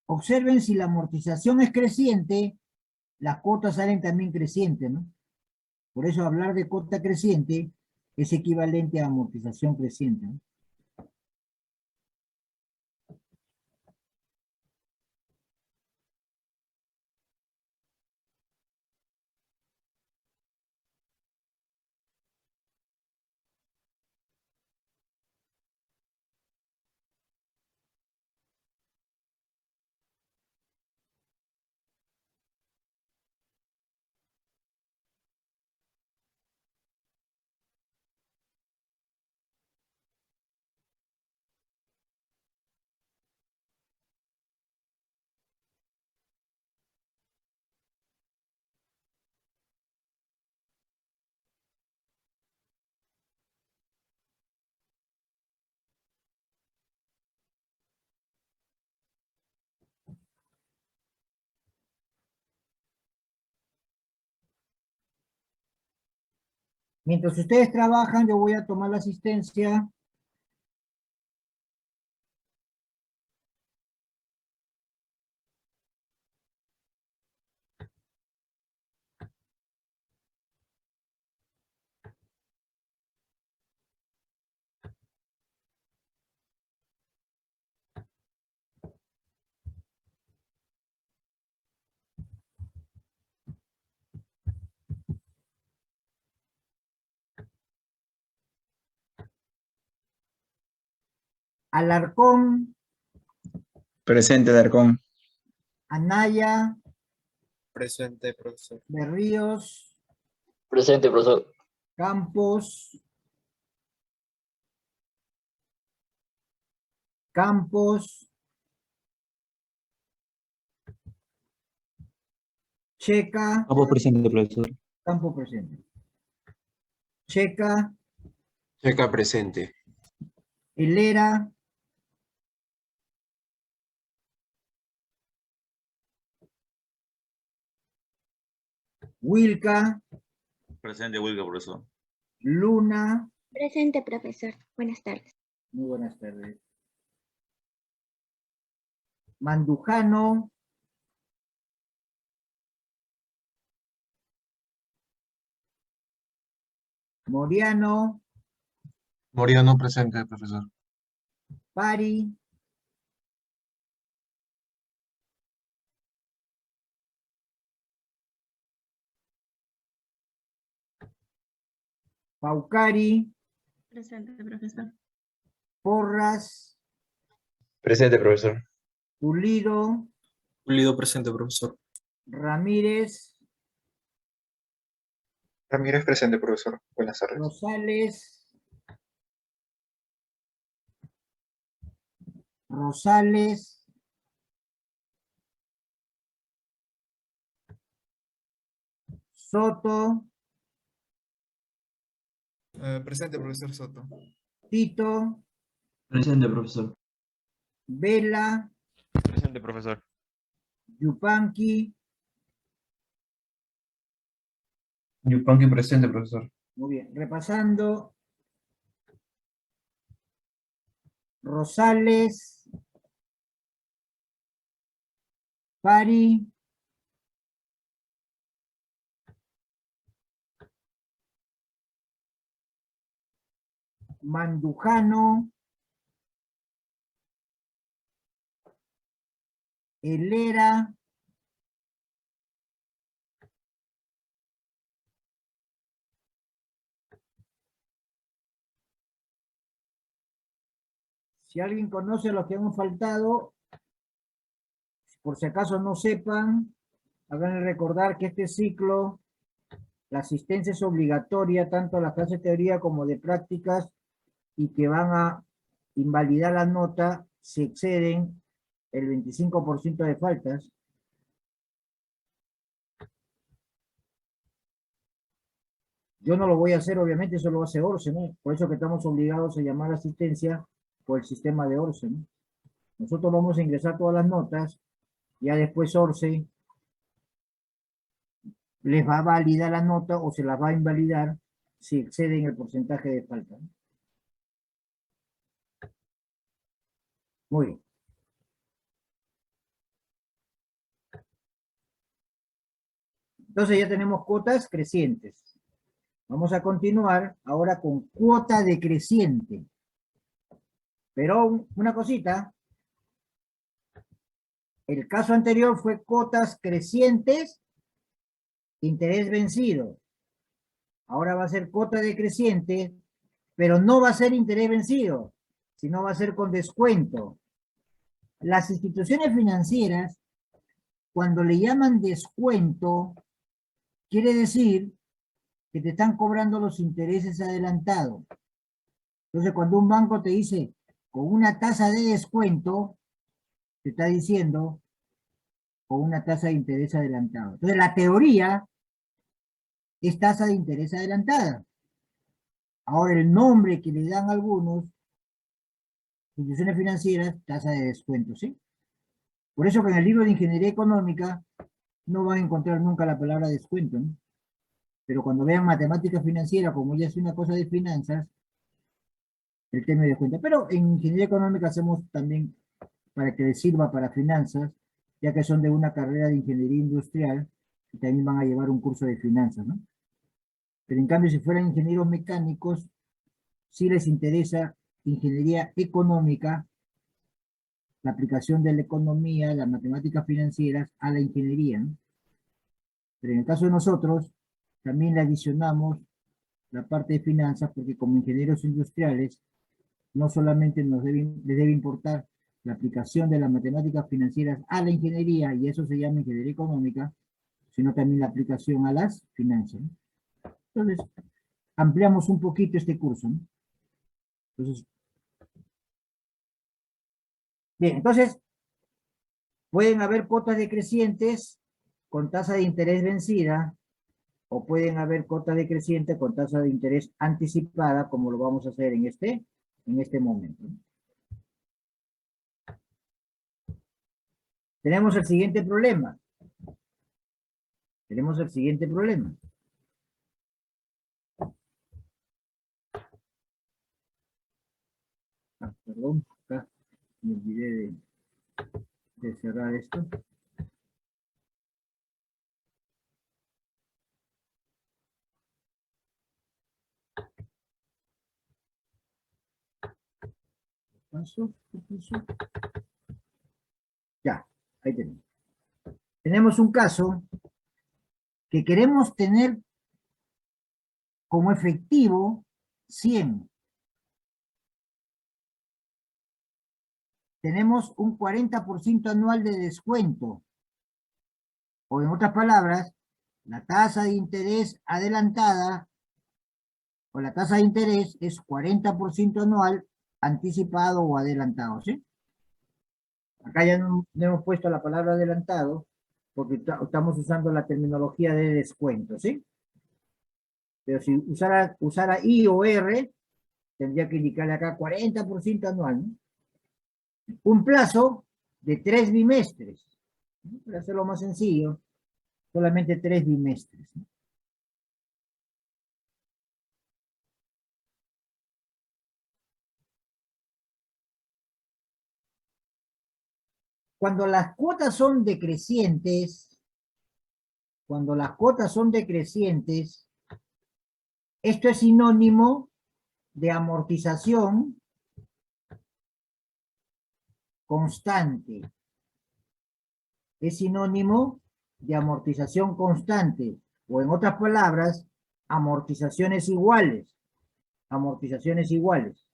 Observen si la amortización es creciente, las cuotas salen también crecientes, ¿no? Por eso hablar de cuota creciente es equivalente a amortización creciente, ¿no? Mientras ustedes trabajan, yo voy a tomar la asistencia. Alarcón, Presente, Darcón. Anaya, Presente, profesor. Berríos, Presente, profesor. Campos, Checa, Campo presente, profesor. Campo presente. Checa, Checa presente. Helera, Wilka, Presente, Wilka, profesor. Luna, Presente, profesor. Buenas tardes. muy buenas tardes. Mandujano, Moriano, Moriano presente, profesor. Pari, Paucari, Presente, profesor. Porras, Presente, profesor. Pulido, Pulido presente, profesor. Ramírez, Ramírez presente, profesor. Buenas tardes. Rosales, Soto, Presente, profesor Soto. Tito, Presente, profesor. Vela, Presente, profesor. Yupanqui, Yupanqui presente, profesor. muy bien, repasando, Rosales, Pari, Mandujano, Helera, si alguien conoce a los que hemos faltado, por si acaso no sepan, háganle recordar que este ciclo, la asistencia es obligatoria tanto a la clase de teoría como de prácticas y que van a invalidar la nota si exceden el 25% de faltas. Yo no lo voy a hacer, obviamente, eso lo hace ORCE, ¿no? Por eso que estamos obligados a llamar a asistencia por el sistema de ORCE, ¿no? Nosotros vamos a ingresar todas las notas, ya después ORCE les va a validar la nota o se las va a invalidar si exceden el porcentaje de falta, ¿no? Muy bien. Entonces ya tenemos cuotas crecientes. Vamos a continuar ahora con cuota decreciente. Pero una cosita, el caso anterior fue cuotas crecientes, interés vencido. Ahora va a ser cuota decreciente, pero no va a ser interés vencido, sino va a ser con descuento. Las instituciones financieras, cuando le llaman descuento, quiere decir que te están cobrando los intereses adelantados. Entonces, cuando un banco te dice con una tasa de descuento, te está diciendo con una tasa de interés adelantado. Entonces, la teoría es tasa de interés adelantada. Ahora, el nombre que le dan algunos instituciones financieras, tasa de descuento, ¿sí? Por eso que en el libro de Ingeniería Económica no van a encontrar nunca la palabra descuento, ¿no? Pero cuando vean matemática financiera, como ya es una cosa de finanzas, el tema de descuento. Pero en Ingeniería Económica hacemos también para que les sirva para finanzas, ya que son de una carrera de Ingeniería Industrial y también van a llevar un curso de finanzas, ¿no? Pero en cambio, si fueran ingenieros mecánicos, sí les interesa Ingeniería Económica, la aplicación de la economía, las matemáticas financieras a la ingeniería, ¿no? Pero en el caso de nosotros, también le adicionamos la parte de finanzas, porque como ingenieros industriales, no solamente les debe importar la aplicación de las matemáticas financieras a la ingeniería, y eso se llama ingeniería económica, sino también la aplicación a las finanzas, ¿no? Entonces, ampliamos un poquito este curso, ¿no? Entonces, bien, entonces, pueden haber cuotas decrecientes con tasa de interés vencida, o pueden haber cuotas decrecientes con tasa de interés anticipada, como lo vamos a hacer en este momento. Tenemos el siguiente problema. Tenemos el siguiente problema. Perdón, acá me olvidé de cerrar esto. ¿Qué pasó? Ya, ahí tenemos. Tenemos un caso que queremos tener como efectivo 100. Tenemos un 40% anual de descuento. O en otras palabras, la tasa de interés adelantada o la tasa de interés es 40% anual anticipado o adelantado, ¿sí? Acá ya no hemos puesto la palabra adelantado porque estamos usando la terminología de descuento, ¿sí? Pero si usara I o R, tendría que indicarle acá 40% anual, ¿no? Un plazo de 3 bimestres, ¿no? Para hacerlo más sencillo, solamente 3 bimestres, ¿no? Cuando las cuotas son decrecientes, esto es sinónimo de amortización constante. Es sinónimo de amortización constante, o en otras palabras, amortizaciones iguales. Amortizaciones iguales.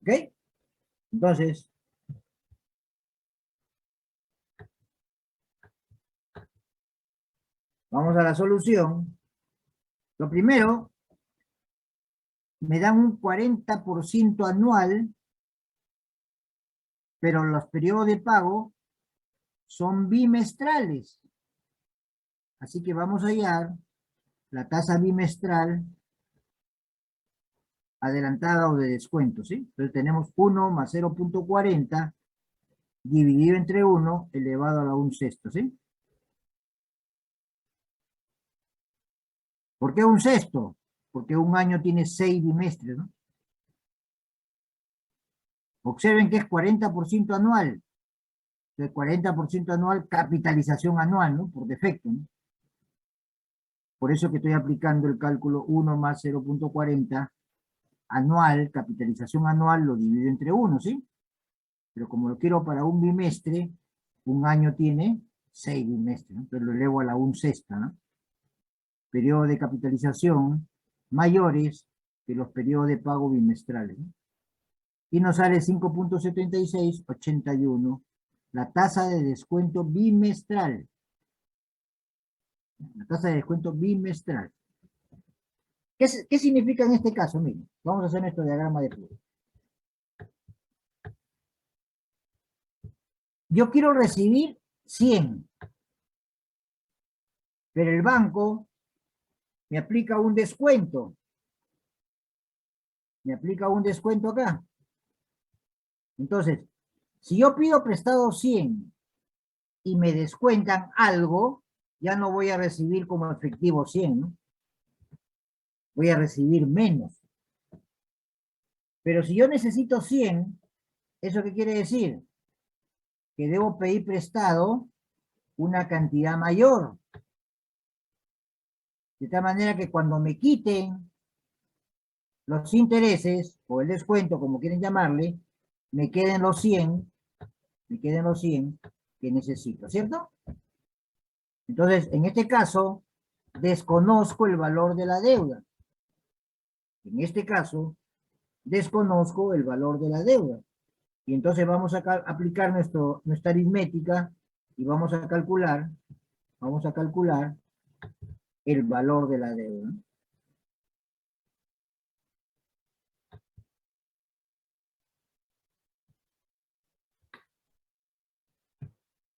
¿Ok? Entonces, vamos a la solución. Lo primero, me dan un 40% anual, pero los periodos de pago son bimestrales. Así que vamos a hallar la tasa bimestral adelantada o de descuento, ¿sí? Entonces tenemos 1 más 0.40 dividido entre 1 elevado a la 1/6, ¿sí? ¿Por qué 1/6? Porque un año tiene 6 bimestres, ¿no? Observen que es 40% anual. Entonces 40% anual, capitalización anual, ¿no? Por defecto, ¿no? Por eso que estoy aplicando el cálculo 1 más 0.40 anual, capitalización anual, lo divido entre 1, ¿sí? Pero como lo quiero para un bimestre, un año tiene 6 bimestres, ¿no? Entonces lo elevo a la 1/6, ¿no? Periodo de capitalización mayores que los periodos de pago bimestrales, ¿no? Y nos sale 5.7681, la tasa de descuento bimestral. La tasa de descuento bimestral. ¿Qué significa en este caso? Miren, vamos a hacer nuestro diagrama de flujo. Yo quiero recibir 100, pero el banco me aplica un descuento. Me aplica un descuento acá. Entonces, si yo pido prestado 100 y me descuentan algo, ya no voy a recibir como efectivo 100, ¿no? Voy a recibir menos. Pero si yo necesito 100, ¿eso qué quiere decir? Que debo pedir prestado una cantidad mayor. De tal manera que cuando me quiten los intereses, o el descuento, como quieren llamarle, me queden los 100 que necesito, ¿cierto? Entonces, en este caso, desconozco el valor de la deuda. En este caso, desconozco el valor de la deuda. Y entonces vamos a aplicar nuestra aritmética y vamos a calcular el valor de la deuda.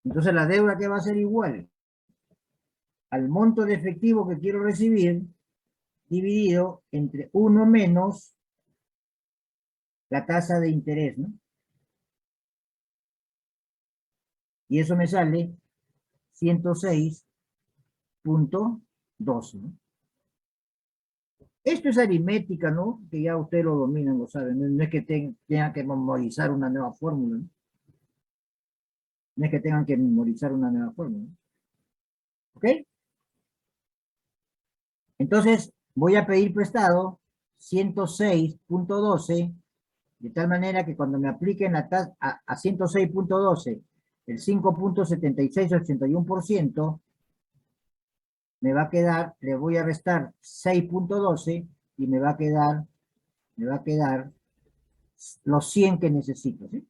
Entonces la deuda que va a ser igual al monto de efectivo que quiero recibir, dividido entre 1 menos la tasa de interés, ¿no? Y eso me sale 106.12, ¿no? Esto es aritmética, ¿no? Que ya ustedes lo dominan, lo saben. No es que tengan que memorizar una nueva fórmula, ¿no? No es que tengan que memorizar una nueva fórmula, ¿no? ¿Ok? Entonces, voy a pedir prestado 106.12, de tal manera que cuando me apliquen a 106.12 el 5.7681%, me va a quedar, le voy a restar 6.12 y me va a quedar los 100 que necesito, ¿sí?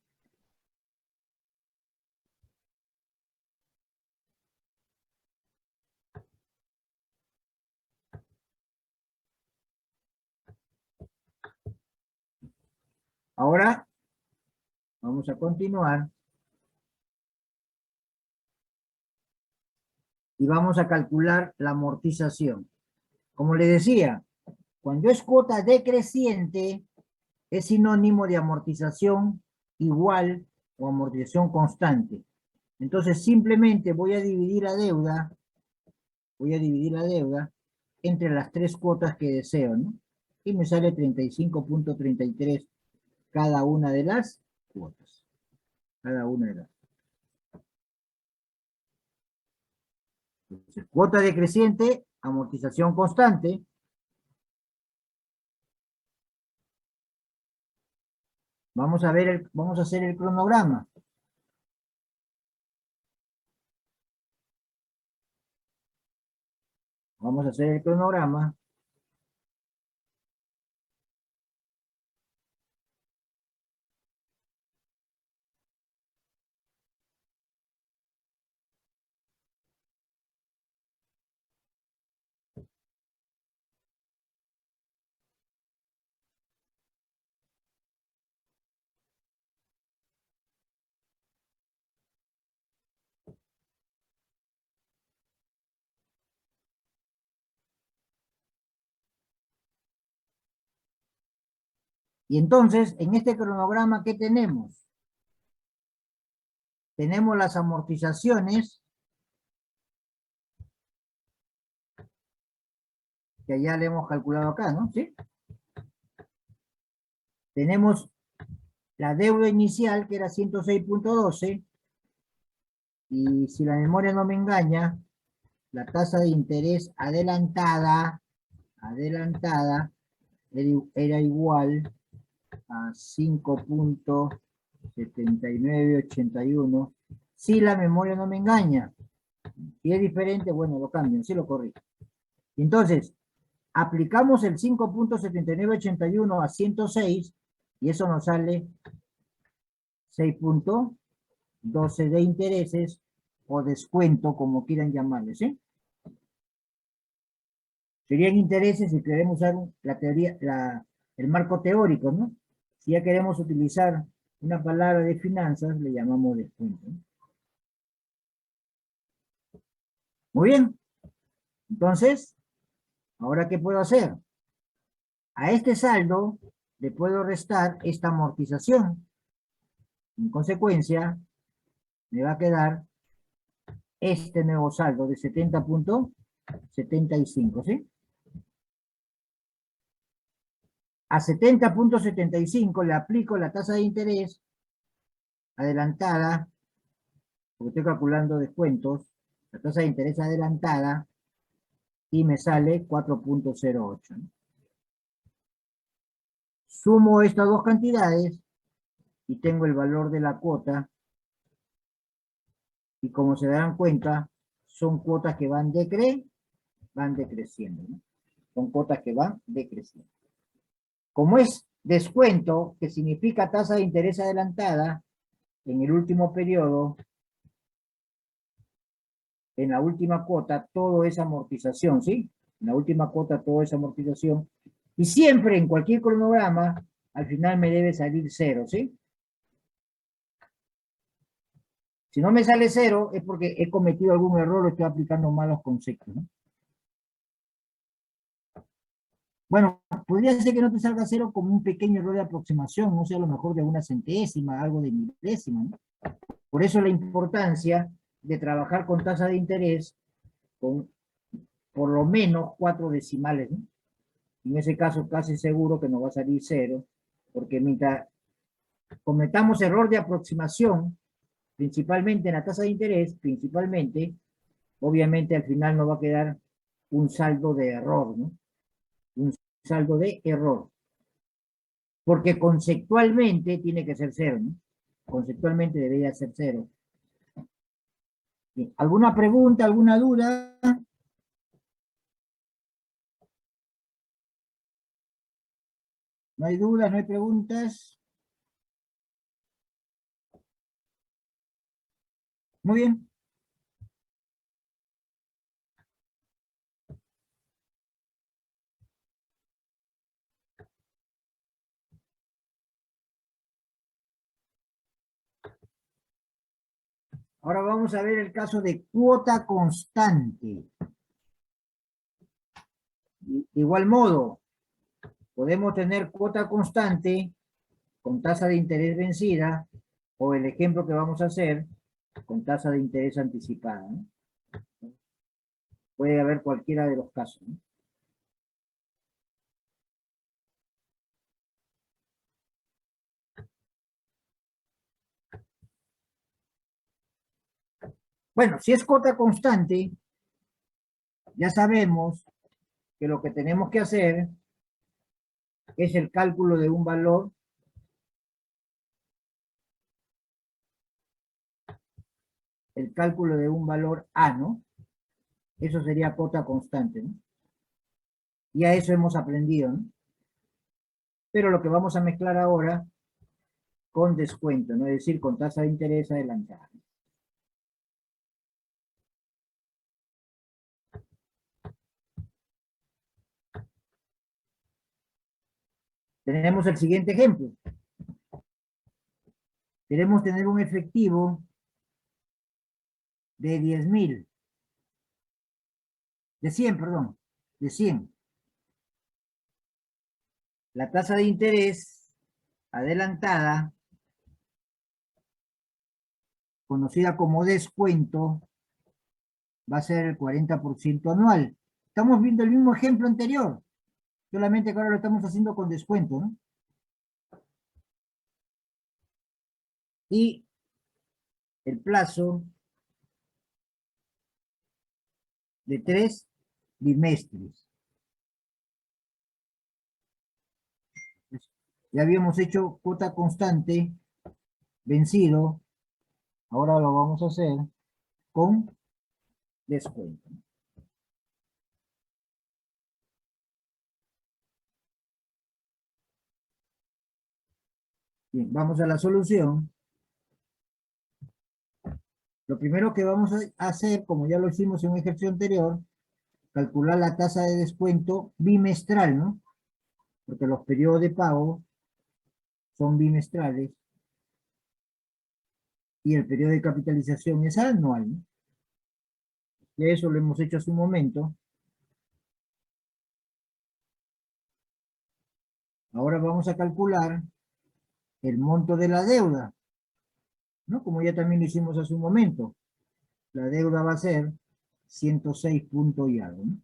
Ahora, vamos a continuar. Y vamos a calcular la amortización. Como le decía, cuando es cuota decreciente, es sinónimo de amortización igual o amortización constante. Entonces, simplemente voy a dividir la deuda, entre las 3 cuotas que deseo, ¿no? Y me sale 35.33 cada una de las cuotas. Cada una de las. Entonces, cuota decreciente, amortización constante. Vamos a hacer el cronograma. Vamos a hacer el cronograma. Y entonces, en este cronograma, ¿qué tenemos? Tenemos las amortizaciones, que ya le hemos calculado acá, ¿no? ¿Sí? Tenemos la deuda inicial, que era 106.12, y si la memoria no me engaña, la tasa de interés adelantada era igual a 5.7981, si la memoria no me engaña. Si es diferente, bueno, lo cambio, sí lo corrijo. Entonces, aplicamos el 5.7981 a 106 y eso nos sale 6.12 de intereses o descuento, como quieran llamarle, ¿sí? Serían intereses si queremos usar la teoría, el marco teórico, ¿no? Si ya queremos utilizar una palabra de finanzas, le llamamos descuento, ¿no? Muy bien. Entonces, ¿ahora qué puedo hacer? A este saldo le puedo restar esta amortización. En consecuencia, me va a quedar este nuevo saldo de 70.75, ¿sí? A 70.75 le aplico la tasa de interés adelantada, porque estoy calculando descuentos, la tasa de interés adelantada, y me sale 4.08, ¿no? Sumo estas dos cantidades y tengo el valor de la cuota, y como se darán cuenta, son cuotas que van decreciendo, ¿no? Son cuotas que van decreciendo. Como es descuento, que significa tasa de interés adelantada, en el último periodo, en la última cuota, todo es amortización, ¿sí? En la última cuota, todo es amortización. Y siempre, en cualquier cronograma, al final me debe salir 0, ¿sí? Si no me sale 0, es porque he cometido algún error o estoy aplicando mal los conceptos, ¿no? Bueno, podría ser que no te salga 0 como un pequeño error de aproximación, no sé, a lo mejor de una centésima, algo de milésima, ¿no? Por eso la importancia de trabajar con tasa de interés con por lo menos 4 decimales, ¿no? En ese caso casi seguro que nos va a salir 0, porque mientras cometamos error de aproximación, principalmente en la tasa de interés, principalmente, obviamente al final nos va a quedar un saldo de error, ¿no? Un saldo de error. Porque conceptualmente tiene que ser 0, ¿no? Conceptualmente debería ser 0. Bien. ¿Alguna pregunta, alguna duda? ¿No hay dudas, no hay preguntas? Muy bien. Ahora vamos a ver el caso de cuota constante. De igual modo, podemos tener cuota constante con tasa de interés vencida, o el ejemplo que vamos a hacer, con tasa de interés anticipada, ¿no? Puede haber cualquiera de los casos, ¿no? Bueno, si es cuota constante, ya sabemos que lo que tenemos que hacer es el cálculo de un valor A, ¿no? Eso sería cuota constante, ¿no? Y a eso hemos aprendido, ¿no? Pero lo que vamos a mezclar ahora con descuento, ¿no? Es decir, con tasa de interés adelantada. Tenemos el siguiente ejemplo. Queremos tener un efectivo de 10.000. De 100, perdón. De 100. La tasa de interés adelantada, conocida como descuento, va a ser el 40% anual. Estamos viendo el mismo ejemplo anterior, solamente que ahora lo estamos haciendo con descuento, ¿no? Y el plazo de 3 bimestres. Ya habíamos hecho cuota constante, vencido, ahora lo vamos a hacer con descuento. Bien, vamos a la solución. Lo primero que vamos a hacer, como ya lo hicimos en un ejercicio anterior, calcular la tasa de descuento bimestral, ¿no? Porque los periodos de pago son bimestrales y el periodo de capitalización es anual, ¿no? Y eso lo hemos hecho hace un momento. Ahora vamos a calcular el monto de la deuda, ¿no? Como ya también lo hicimos hace un momento. La deuda va a ser 106 puntos y algo, ¿no?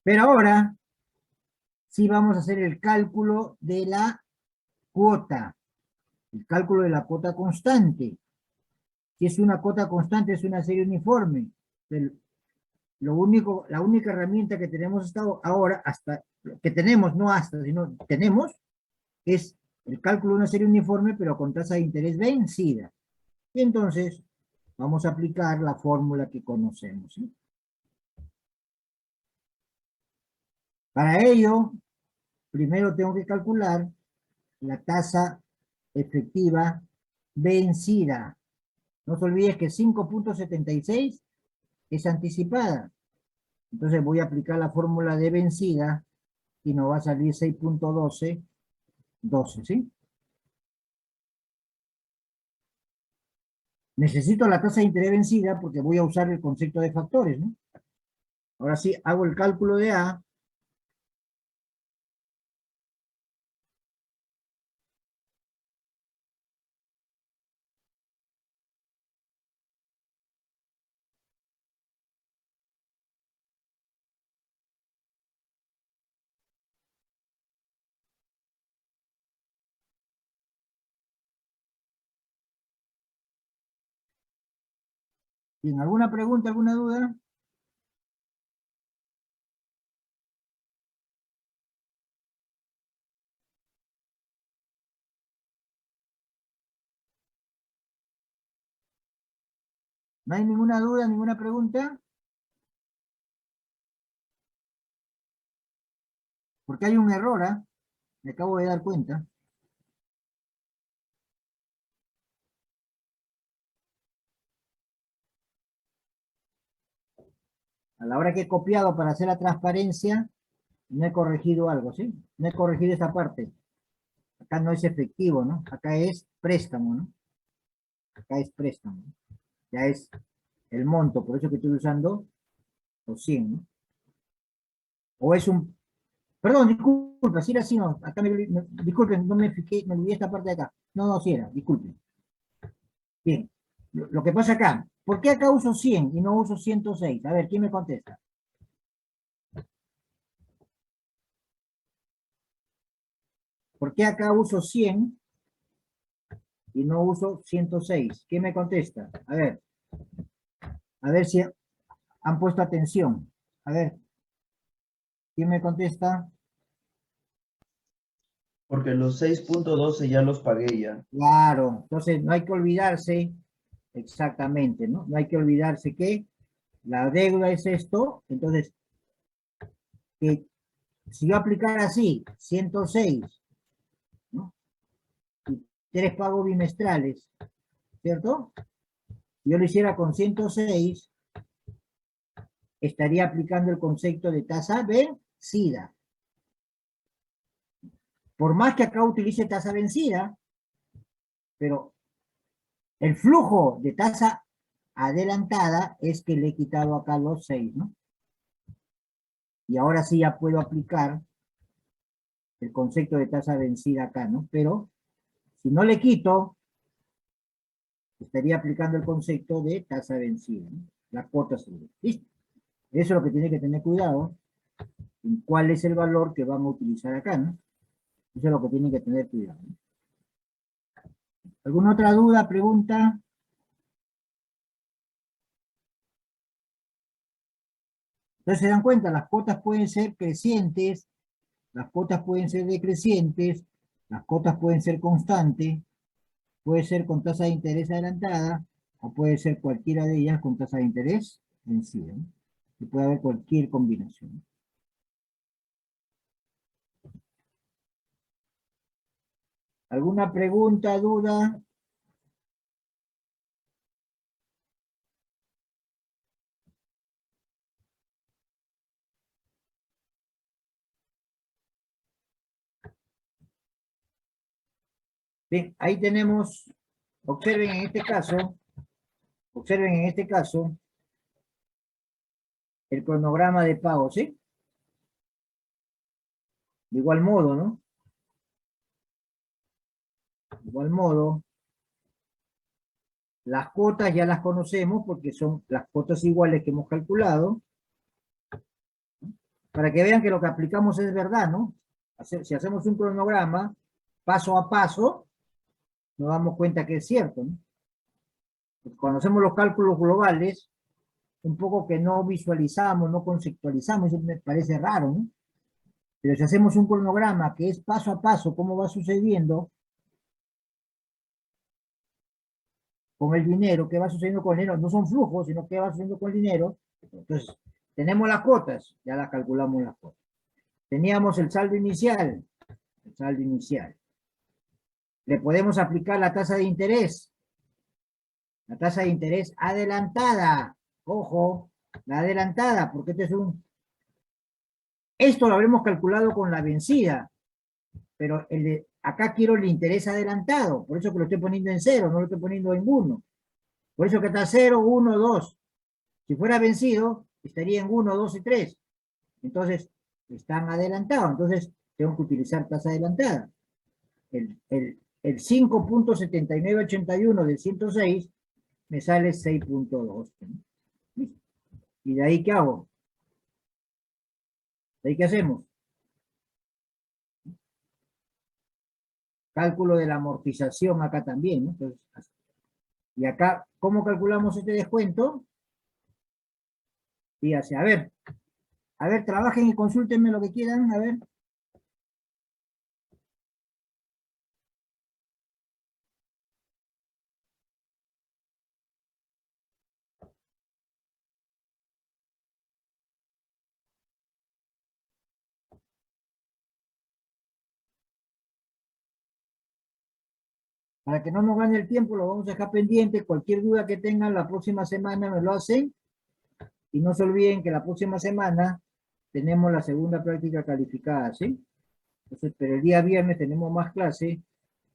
Pero ahora sí vamos a hacer el cálculo de la cuota, el cálculo de la cuota constante. Si es una cuota constante, es una serie uniforme. La única herramienta que tenemos ahora, que tenemos, no hasta, sino tenemos, es el cálculo de una serie uniforme, pero con tasa de interés vencida. Y entonces vamos a aplicar la fórmula que conocemos, ¿sí? Para ello, primero tengo que calcular la tasa efectiva vencida. No se olvide que 5.76 es anticipada. Entonces voy a aplicar la fórmula de vencida y nos va a salir 6.12, 12, ¿sí? Necesito la tasa de interés vencida porque voy a usar el concepto de factores, ¿no? Ahora sí, hago el cálculo de A. ¿Tienen alguna pregunta, alguna duda? ¿No hay ninguna duda, ninguna pregunta? Porque hay un error, ¿ah? Me acabo de dar cuenta. A la hora que he copiado para hacer la transparencia, no he corregido algo, ¿sí? No he corregido esta parte. Acá no es efectivo, ¿no? Acá es préstamo, ¿no? Acá es préstamo. Ya es el monto, por eso que estoy usando los 100, ¿no? O es un... Perdón, disculpa, si era así, no. Acá disculpen, no me fijé, me olvidé esta parte de acá. No, no, si era, disculpen. Bien, lo que pasa acá, ¿por qué acá uso 100 y no uso 106? A ver, ¿quién me contesta? ¿Por qué acá uso 100 y no uso 106? ¿Quién me contesta? A ver si han puesto atención. A ver, ¿quién me contesta? Porque los 6.12 ya los pagué ya. Claro, entonces no hay que olvidarse exactamente, ¿no? No hay que olvidarse que la deuda es esto, entonces, que si yo aplicara así, 106, ¿no? Y 3 pagos bimestrales, ¿cierto? Si yo lo hiciera con 106, estaría aplicando el concepto de tasa vencida. Por más que acá utilice tasa vencida, pero el flujo de tasa adelantada es que le he quitado acá los 6, ¿no? Y ahora sí ya puedo aplicar el concepto de tasa vencida acá, ¿no? Pero si no le quito, estaría aplicando el concepto de tasa vencida, ¿no? La cuota segura. ¿Listo? Eso es lo que tiene que tener cuidado, en cuál es el valor que vamos a utilizar acá, ¿no? Eso es lo que tiene que tener cuidado, ¿no? ¿Alguna otra duda, pregunta? Entonces se dan cuenta, las cuotas pueden ser crecientes, las cuotas pueden ser decrecientes, las cuotas pueden ser constantes, puede ser con tasa de interés adelantada, o puede ser cualquiera de ellas con tasa de interés vencida, ¿no? Y puede haber cualquier combinación. ¿Alguna pregunta, duda? Bien, ahí tenemos, observen en este caso, el cronograma de pago, ¿sí? De igual modo, ¿no? De igual modo, las cuotas ya las conocemos porque son las cuotas iguales que hemos calculado, para que vean que lo que aplicamos es verdad, ¿no? Si hacemos un cronograma, paso a paso, nos damos cuenta que es cierto, ¿no? Porque cuando hacemos los cálculos globales, un poco que no visualizamos, no conceptualizamos, eso me parece raro, ¿no? Pero si hacemos un cronograma que es paso a paso, cómo va sucediendo con el dinero, qué va sucediendo con el dinero, no son flujos, sino qué va sucediendo con el dinero. Entonces, tenemos las cuotas, ya las calculamos las cuotas. Teníamos el saldo inicial, Le podemos aplicar la tasa de interés, adelantada, ojo, la adelantada, porque este es un Esto lo habremos calculado con la vencida, pero acá quiero el interés adelantado, por eso que lo estoy poniendo en 0, no lo estoy poniendo en 1. Por eso que está 0, 1, 2. Si fuera vencido, estaría en 1, 2 y 3. Entonces, están adelantados. Entonces, tengo que utilizar tasa adelantada. El 5.7981 del 106 me sale 6.2. ¿Y de ahí qué hago? ¿De ahí qué hacemos? Cálculo de la amortización acá también, ¿no? Entonces, y acá, ¿cómo calculamos este descuento? Fíjate, a ver, trabajen y consúltenme lo que quieran, a ver. Para que no nos gane el tiempo, lo vamos a dejar pendiente. Cualquier duda que tengan la próxima semana me lo hacen. Y no se olviden que la próxima semana tenemos la segunda práctica calificada, ¿sí? Entonces, pero el día viernes tenemos más clase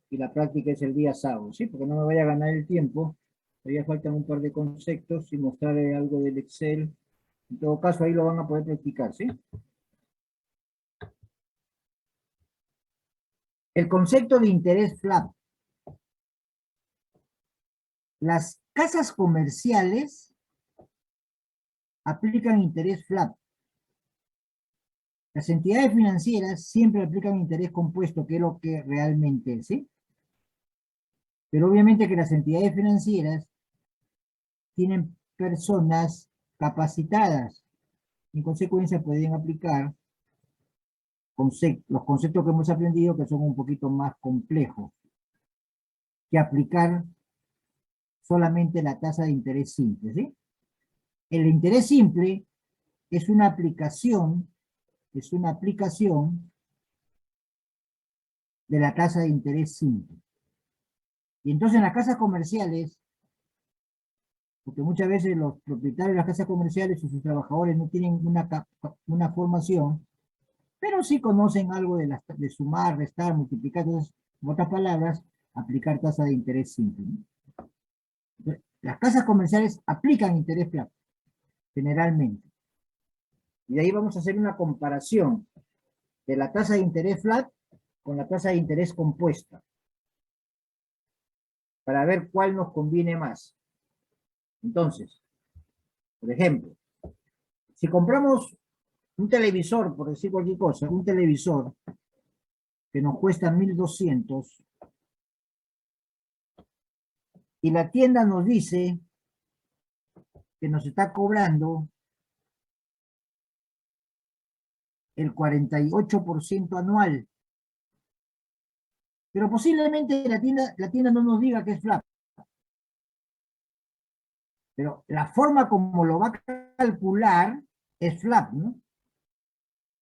y la práctica es el día sábado, ¿sí? Porque no me vaya a ganar el tiempo. Todavía faltan un par de conceptos y mostrarles algo del Excel. En todo caso, ahí lo van a poder practicar, ¿sí? El concepto de interés FLAP. Las casas comerciales aplican interés FLAP. Las entidades financieras siempre aplican interés compuesto, que es lo que realmente es, ¿sí? Pero obviamente que las entidades financieras tienen personas capacitadas. En consecuencia pueden aplicar los conceptos que hemos aprendido que son un poquito más complejos que aplicar solamente la tasa de interés simple, ¿sí? El interés simple es una aplicación de la tasa de interés simple. Y entonces en las casas comerciales, porque muchas veces los propietarios de las casas comerciales o sus trabajadores no tienen una formación, pero sí conocen algo de sumar, restar, multiplicar, entonces, en otras palabras, aplicar tasa de interés simple, ¿no? Entonces, las casas comerciales aplican interés plano, generalmente. Y de ahí vamos a hacer una comparación de la tasa de interés flat con la tasa de interés compuesta, para ver cuál nos conviene más. Entonces, por ejemplo, si compramos un televisor, por decir cualquier cosa, un televisor que nos cuesta 1.200, y la tienda nos dice que nos está cobrando el 48% anual. Pero posiblemente la tienda no nos diga que es flat. Pero la forma como lo va a calcular es flat, ¿no?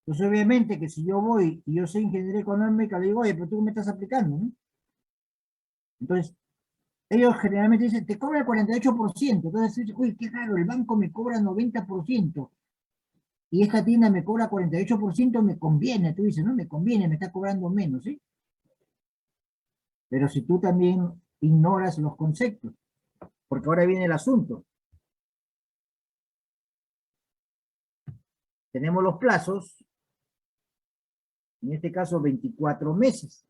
Entonces obviamente que si yo voy y yo soy ingeniero económico, le digo, oye, pero tú me estás aplicando, ¿no? Entonces, ellos generalmente dicen, te cobra el 48%. Entonces, uy, qué raro, el banco me cobra 90%. Y esta tienda me cobra 48%, me conviene. Tú dices, no, me conviene, me está cobrando menos, ¿sí? Pero si tú también ignoras los conceptos, porque ahora viene el asunto. Tenemos los plazos, en este caso 24 meses.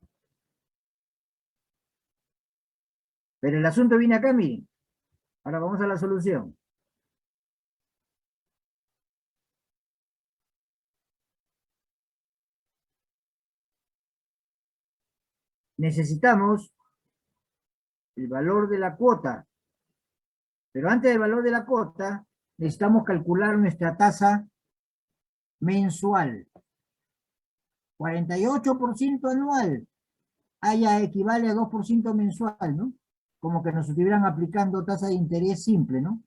Pero el asunto viene acá, miren. Ahora vamos a la solución. Necesitamos el valor de la cuota. Pero antes del valor de la cuota, necesitamos calcular nuestra tasa mensual. 48% anual. Ya equivale a 2% mensual, ¿no? Como que nos estuvieran aplicando tasa de interés simple, ¿no?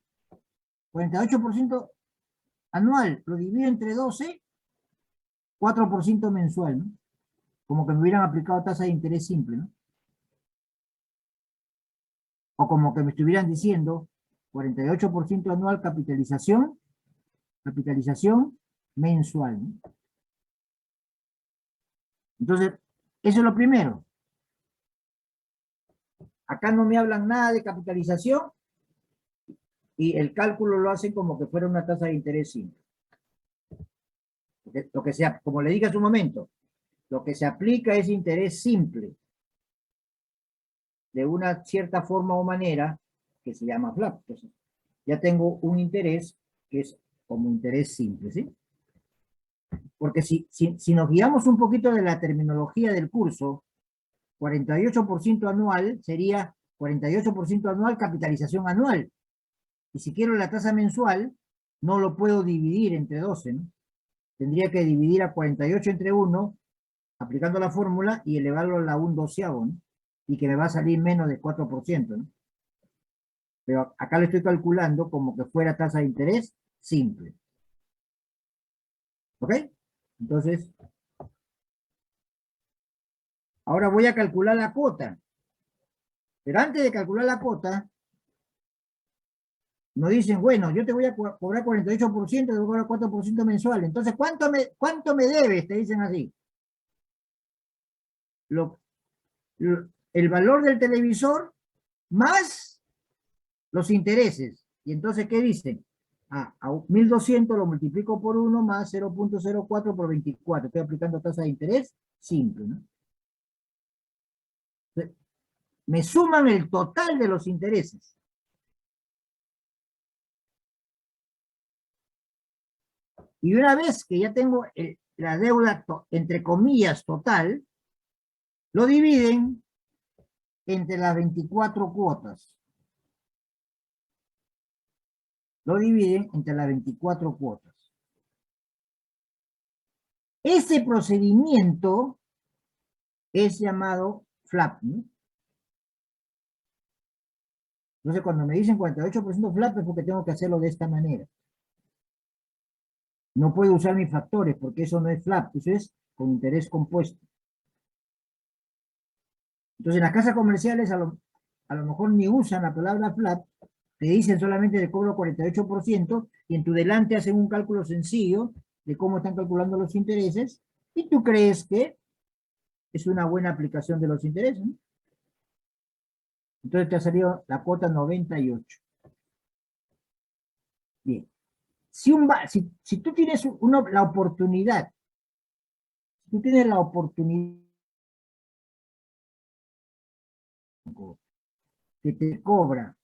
48% anual, lo divido entre 12, 4% mensual, ¿no? Como que me hubieran aplicado tasa de interés simple, ¿no? O como que me estuvieran diciendo 48% anual capitalización mensual, ¿no? Entonces, eso es lo primero. Acá no me hablan nada de capitalización y el cálculo lo hacen como que fuera una tasa de interés simple. Lo que sea, como le dije hace un momento, lo que se aplica es interés simple, de una cierta forma o manera que se llama FLAP. Entonces, ya tengo un interés que es como interés simple, ¿sí? Porque si nos guiamos un poquito de la terminología del curso, 48% anual sería 48% anual capitalización anual. Y si quiero la tasa mensual, no lo puedo dividir entre 12, ¿no? Tendría que dividir a 48 entre 1, aplicando la fórmula, y elevarlo a la 1/12, ¿no? Y que me va a salir menos de 4%, ¿no? Pero acá lo estoy calculando como que fuera tasa de interés simple. ¿Ok? Entonces, ahora voy a calcular la cuota. Pero antes de calcular la cuota, nos dicen, bueno, yo te voy a cobrar 48%, te voy a cobrar 4% mensual. Entonces, ¿cuánto me debes? Te dicen así. El valor del televisor más los intereses. Y entonces, ¿qué dicen? A 1.200 lo multiplico por 1 más 0.04 por 24. Estoy aplicando tasa de interés simple, ¿no? Entonces, me suman el total de los intereses. Y una vez que ya tengo la deuda, entre comillas, total, lo dividen entre las 24 cuotas. Lo dividen entre las 24 cuotas. Ese procedimiento es llamado FLAP, ¿no? Entonces, cuando me dicen 48% FLAP es porque tengo que hacerlo de esta manera. No puedo usar mis factores porque eso no es FLAP, eso es con interés compuesto. Entonces, en las casas comerciales a lo mejor ni usan la palabra FLAP, te dicen solamente de cobro 48% y en tu delante hacen un cálculo sencillo de cómo están calculando los intereses y tú crees que es una buena aplicación de los intereses, ¿no? Entonces te ha salido la cuota 98. Bien. Si tú tienes la oportunidad, que te cobra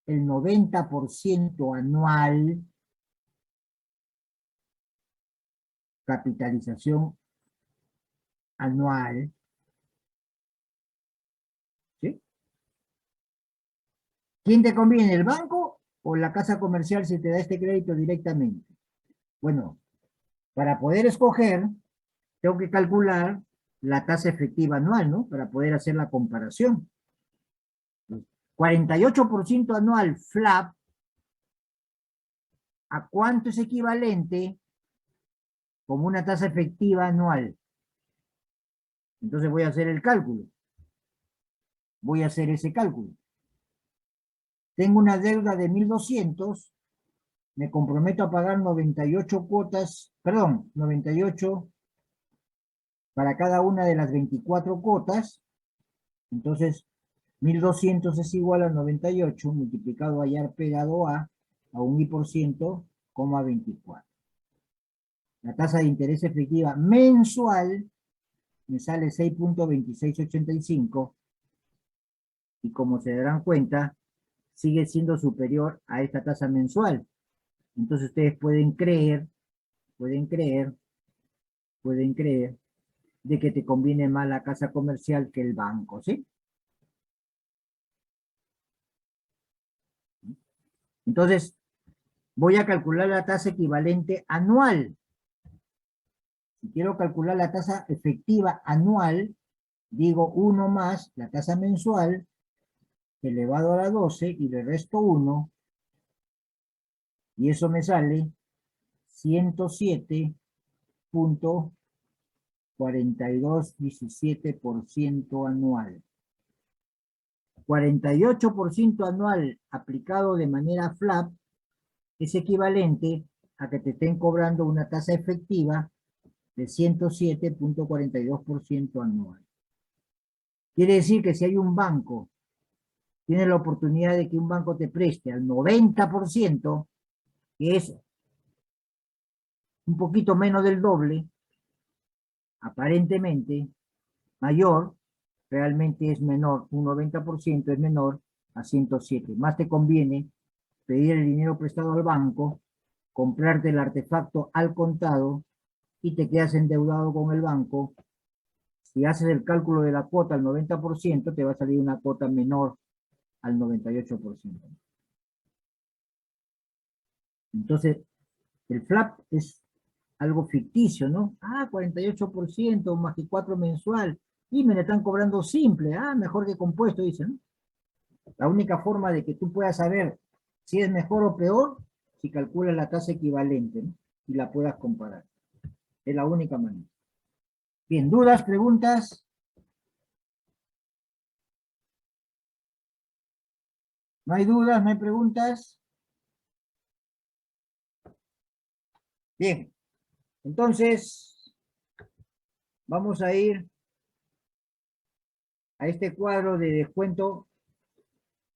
el 90% anual, capitalización anual, ¿sí? ¿Quién te conviene, el banco o la casa comercial si te da este crédito directamente? Bueno, para poder escoger, tengo que calcular la tasa efectiva anual, ¿no? Para poder hacer la comparación. 48% anual FLAP, ¿a cuánto es equivalente como una tasa efectiva anual? Entonces voy a hacer el cálculo. Voy a hacer ese cálculo. Tengo una deuda de 1.200, me comprometo a pagar 98 cuotas, perdón, 98 para cada una de las 24 cuotas. Entonces, 1.200 es igual a 98 multiplicado ayer pegado a un I%, 24. La tasa de interés efectiva mensual me sale 6.2685 y como se darán cuenta, sigue siendo superior a esta tasa mensual. Entonces ustedes pueden creer de que te conviene más la casa comercial que el banco, ¿sí? Entonces, voy a calcular la tasa equivalente anual. Si quiero calcular la tasa efectiva anual, digo 1 más la tasa mensual elevado a la 12 y le resto 1, y eso me sale 107.4217% anual. 48% anual aplicado de manera FLAP es equivalente a que te estén cobrando una tasa efectiva de 107.42% anual. Quiere decir que si hay un banco, tiene la oportunidad de que un banco te preste al 90%, que es un poquito menos del doble, aparentemente mayor, realmente es menor, un 90% es menor a 107. Más te conviene pedir el dinero prestado al banco, comprarte el artefacto al contado y te quedas endeudado con el banco. Si haces el cálculo de la cuota al 90%, te va a salir una cuota menor al 98%. Entonces, el flap es algo ficticio, ¿no? 48% más que 4 mensual. Y me le están cobrando simple. Mejor que compuesto, dicen. La única forma de que tú puedas saber si es mejor o peor, si calculas la tasa equivalente, ¿no? Y la puedas comparar. Es la única manera. Bien, ¿dudas, preguntas? ¿No hay dudas, no hay preguntas? Bien, entonces vamos a ir a este cuadro de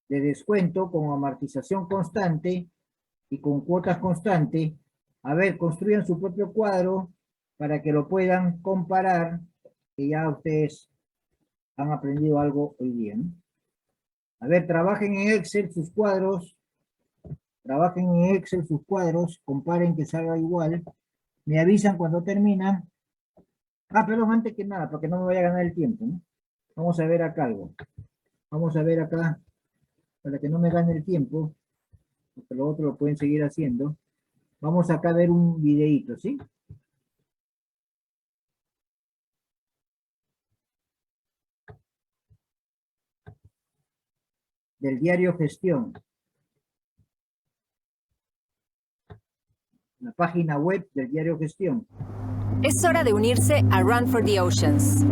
descuento con amortización constante y con cuotas constantes. A ver, construyan su propio cuadro para que lo puedan comparar, que ya ustedes han aprendido algo hoy día, ¿no? A ver, trabajen en Excel sus cuadros, comparen que salga igual, me avisan cuando terminan. Perdón, antes que nada, para que no me vaya a ganar el tiempo, ¿no? Vamos a ver acá algo. Vamos a ver acá, para que no me gane el tiempo, porque lo otro lo pueden seguir haciendo. Vamos acá a ver un videíto, ¿sí? Del diario Gestión. La página web del diario Gestión. Es hora de unirse a Run for the Oceans.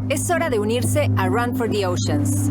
Es hora de unirse a Run for the Oceans.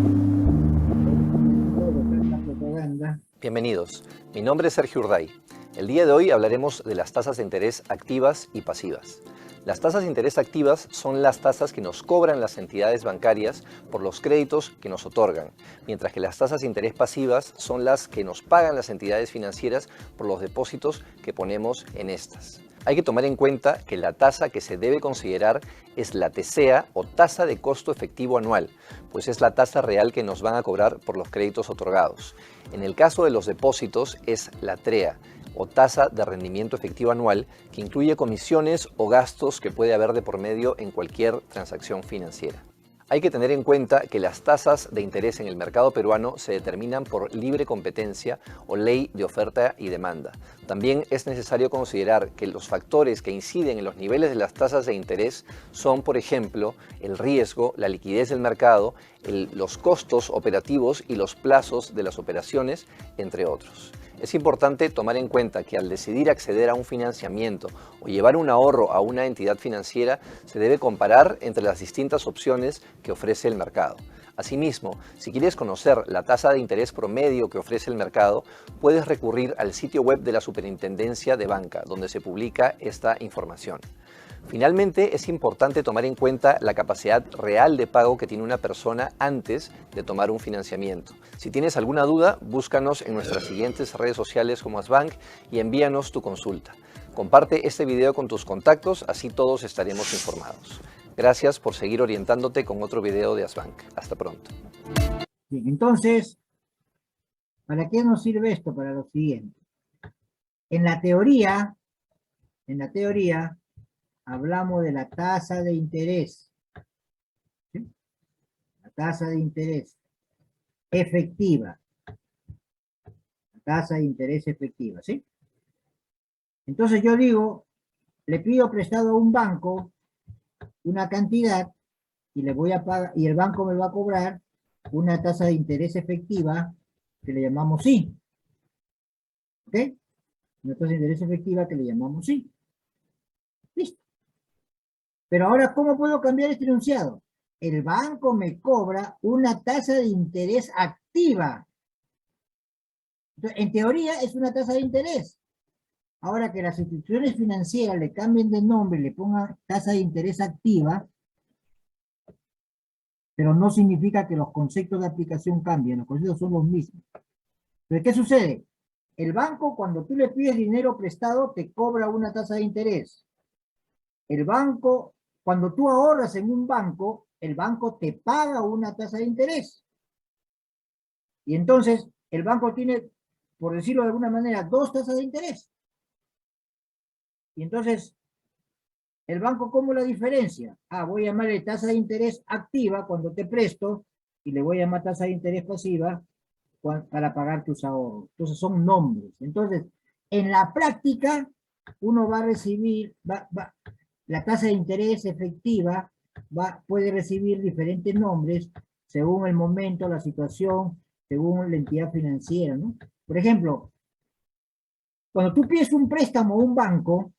Bienvenidos, mi nombre es Sergio Urday. El día de hoy hablaremos de las tasas de interés activas y pasivas. Las tasas de interés activas son las tasas que nos cobran las entidades bancarias por los créditos que nos otorgan, mientras que las tasas de interés pasivas son las que nos pagan las entidades financieras por los depósitos que ponemos en estas. Hay que tomar en cuenta que la tasa que se debe considerar es la TCEA o tasa de costo efectivo anual, pues es la tasa real que nos van a cobrar por los créditos otorgados. En el caso de los depósitos es la TREA o tasa de rendimiento efectivo anual, que incluye comisiones o gastos que puede haber de por medio en cualquier transacción financiera. Hay que tener en cuenta que las tasas de interés en el mercado peruano se determinan por libre competencia o ley de oferta y demanda. También es necesario considerar que los factores que inciden en los niveles de las tasas de interés son, por ejemplo, el riesgo, la liquidez del mercado, los costos operativos y los plazos de las operaciones, entre otros. Es importante tomar en cuenta que al decidir acceder a un financiamiento o llevar un ahorro a una entidad financiera, se debe comparar entre las distintas opciones que ofrece el mercado. Asimismo, si quieres conocer la tasa de interés promedio que ofrece el mercado, puedes recurrir al sitio web de la Superintendencia de Banca, donde se publica esta información. Finalmente, es importante tomar en cuenta la capacidad real de pago que tiene una persona antes de tomar un financiamiento. Si tienes alguna duda, búscanos en nuestras siguientes redes sociales como Asbank y envíanos tu consulta. Comparte este video con tus contactos, así todos estaremos informados. Gracias por seguir orientándote con otro video de Asbank. Hasta pronto. Bien, entonces, ¿para qué nos sirve esto? Para lo siguiente. En la teoría, hablamos de la tasa de interés. ¿Sí? La tasa de interés efectiva. La tasa de interés efectiva, ¿sí? Entonces yo digo, le pido prestado a un banco una cantidad y le voy a pagar, y el banco me va a cobrar una tasa de interés efectiva que le llamamos I. ¿Ok? Una tasa de interés efectiva que le llamamos I. Listo. Pero ahora, ¿cómo puedo cambiar este enunciado? El banco me cobra una tasa de interés activa. Entonces, en teoría es una tasa de interés. Ahora que las instituciones financieras le cambien de nombre y le pongan tasa de interés activa, pero no significa que los conceptos de aplicación cambien, los conceptos son los mismos. Pero ¿qué sucede? El banco, cuando tú le pides dinero prestado, te cobra una tasa de interés. El banco, cuando tú ahorras en un banco, el banco te paga una tasa de interés. Y entonces, el banco tiene, por decirlo de alguna manera, dos tasas de interés. Y entonces, ¿el banco cómo la diferencia? Ah, voy a llamarle tasa de interés activa cuando te presto y le voy a llamar tasa de interés pasiva para pagar tus ahorros. Entonces son nombres. Entonces, en la práctica, uno va a recibir, la tasa de interés efectiva puede recibir diferentes nombres según el momento, la situación, según la entidad financiera, ¿no? Por ejemplo, cuando tú pides un préstamo a un banco,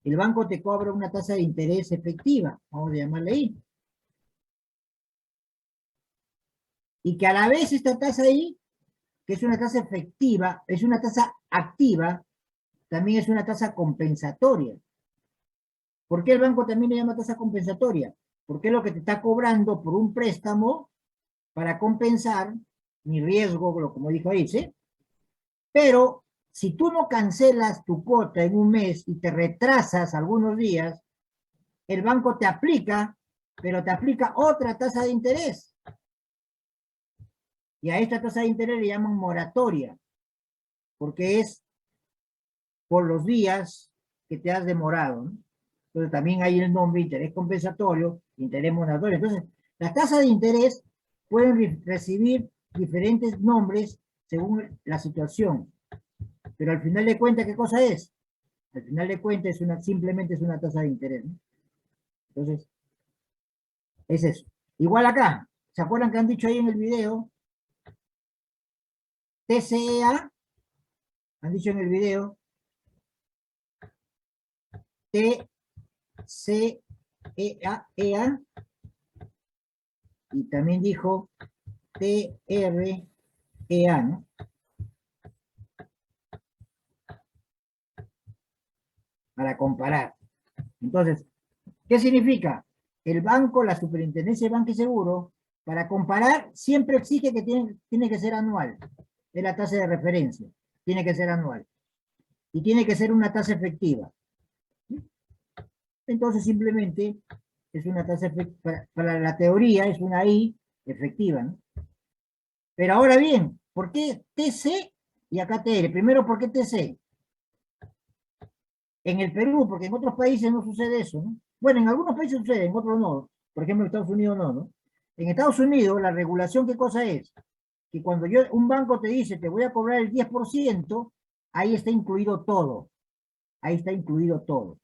el banco te cobra una tasa de interés efectiva, vamos a llamarle ahí. Y que a la vez esta tasa ahí, que es una tasa efectiva, es una tasa activa, también es una tasa compensatoria. ¿Por qué el banco también le llama tasa compensatoria? Porque es lo que te está cobrando por un préstamo para compensar mi riesgo, como dijo ahí, ¿sí? Pero si tú no cancelas tu cuota en un mes y te retrasas algunos días, el banco te aplica, pero te aplica otra tasa de interés. Y a esta tasa de interés le llaman moratoria, porque es por los días que te has demorado, ¿no? Entonces también hay el nombre interés compensatorio, interés moratorio. Entonces, las tasas de interés pueden recibir diferentes nombres según la situación. Pero al final de cuentas, ¿qué cosa es? Al final de cuentas, simplemente es una tasa de interés, ¿no? Entonces, es eso. Igual acá, ¿se acuerdan que han dicho ahí en el video? TCEA, han dicho en el video, TCEA, y también dijo TREA, ¿no? Para comparar. Entonces, ¿qué significa? El banco, la Superintendencia de Banca y Seguro, para comparar, siempre exige que tiene que ser anual. Es la tasa de referencia. Tiene que ser anual. Y tiene que ser una tasa efectiva. Entonces, simplemente, es una tasa efectiva. Para la teoría, es una I efectiva, ¿no? Pero ahora bien, ¿por qué TC y acá TR? Primero, ¿por qué TC? En el Perú, porque en otros países no sucede eso, ¿no? Bueno, en algunos países sucede, en otros no. Por ejemplo, en Estados Unidos no, ¿no? En Estados Unidos, la regulación, ¿qué cosa es? Que cuando un banco te dice, te voy a cobrar el 10%, ahí está incluido todo. Ahí está incluido todo.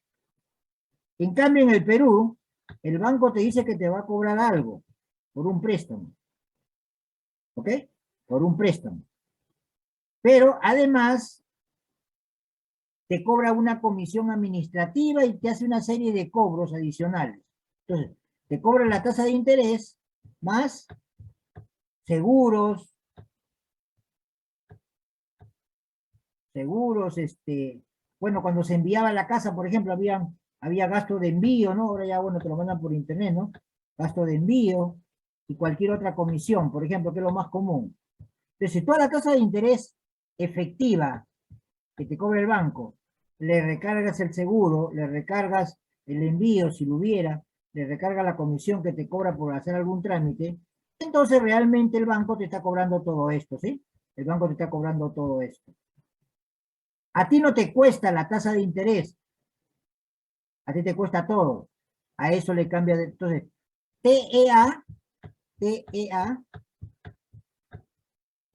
En cambio, en el Perú, el banco te dice que te va a cobrar algo por un préstamo. ¿Ok? Por un préstamo. Pero, además, te cobra una comisión administrativa y te hace una serie de cobros adicionales. Entonces, te cobra la tasa de interés más seguros, bueno, cuando se enviaba la casa, por ejemplo, había gasto de envío, ¿no? Ahora ya, bueno, te lo mandan por internet, ¿no? Gasto de envío y cualquier otra comisión, por ejemplo, que es lo más común. Entonces, si toda la tasa de interés efectiva que te cobra el banco, le recargas el seguro, le recargas el envío, si lo hubiera, le recarga la comisión que te cobra por hacer algún trámite, entonces realmente el banco te está cobrando todo esto, ¿sí? El banco te está cobrando todo esto. A ti no te cuesta la tasa de interés, a ti te cuesta todo. A eso le cambia de... Entonces, TEA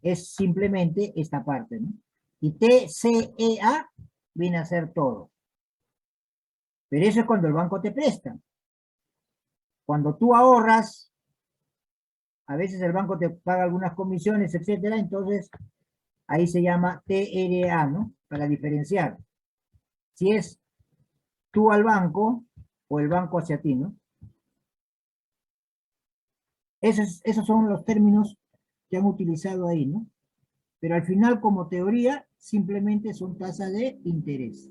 es simplemente esta parte, ¿no? Y TCEA viene a ser todo. Pero eso es cuando el banco te presta. Cuando tú ahorras, a veces el banco te paga algunas comisiones, etcétera, entonces ahí se llama TRA, ¿no? Para diferenciar si es tú al banco o el banco hacia ti, ¿no? Esos son los términos que han utilizado ahí, ¿no? pero al final como teoría simplemente son tasas de interés.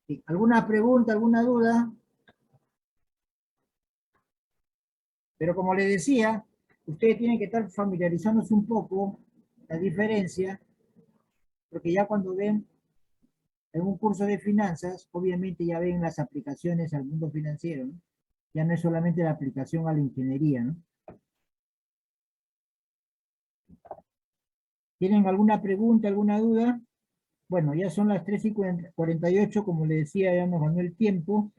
Sí, ¿alguna pregunta, alguna duda? Pero como les decía, ustedes tienen que estar familiarizándose un poco la diferencia, porque ya cuando ven en un curso de finanzas, obviamente ya ven las aplicaciones al mundo financiero, ¿no? Ya no es solamente la aplicación a la ingeniería, ¿no? ¿Tienen alguna pregunta, alguna duda? Bueno, ya son las 3:48, como les decía, ya nos ganó el tiempo.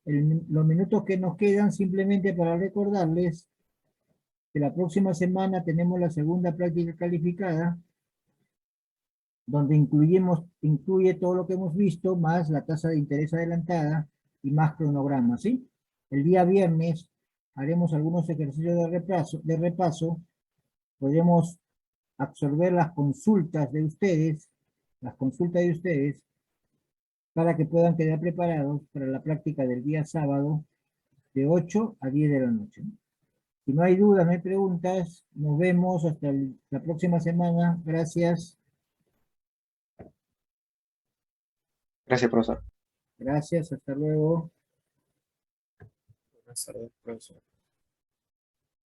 Los minutos que nos quedan, simplemente para recordarles que la próxima semana tenemos la segunda práctica calificada, donde incluye todo lo que hemos visto, más la tasa de interés adelantada y más cronogramas, ¿sí? El día viernes haremos algunos ejercicios de repaso. Podemos absorber las consultas de ustedes, para que puedan quedar preparados para la práctica del día sábado de 8 a 10 de la noche. Si no hay dudas, no hay preguntas, nos vemos hasta la próxima semana. Gracias. Gracias, profesor. Gracias, hasta luego. Buenas tardes, profesor.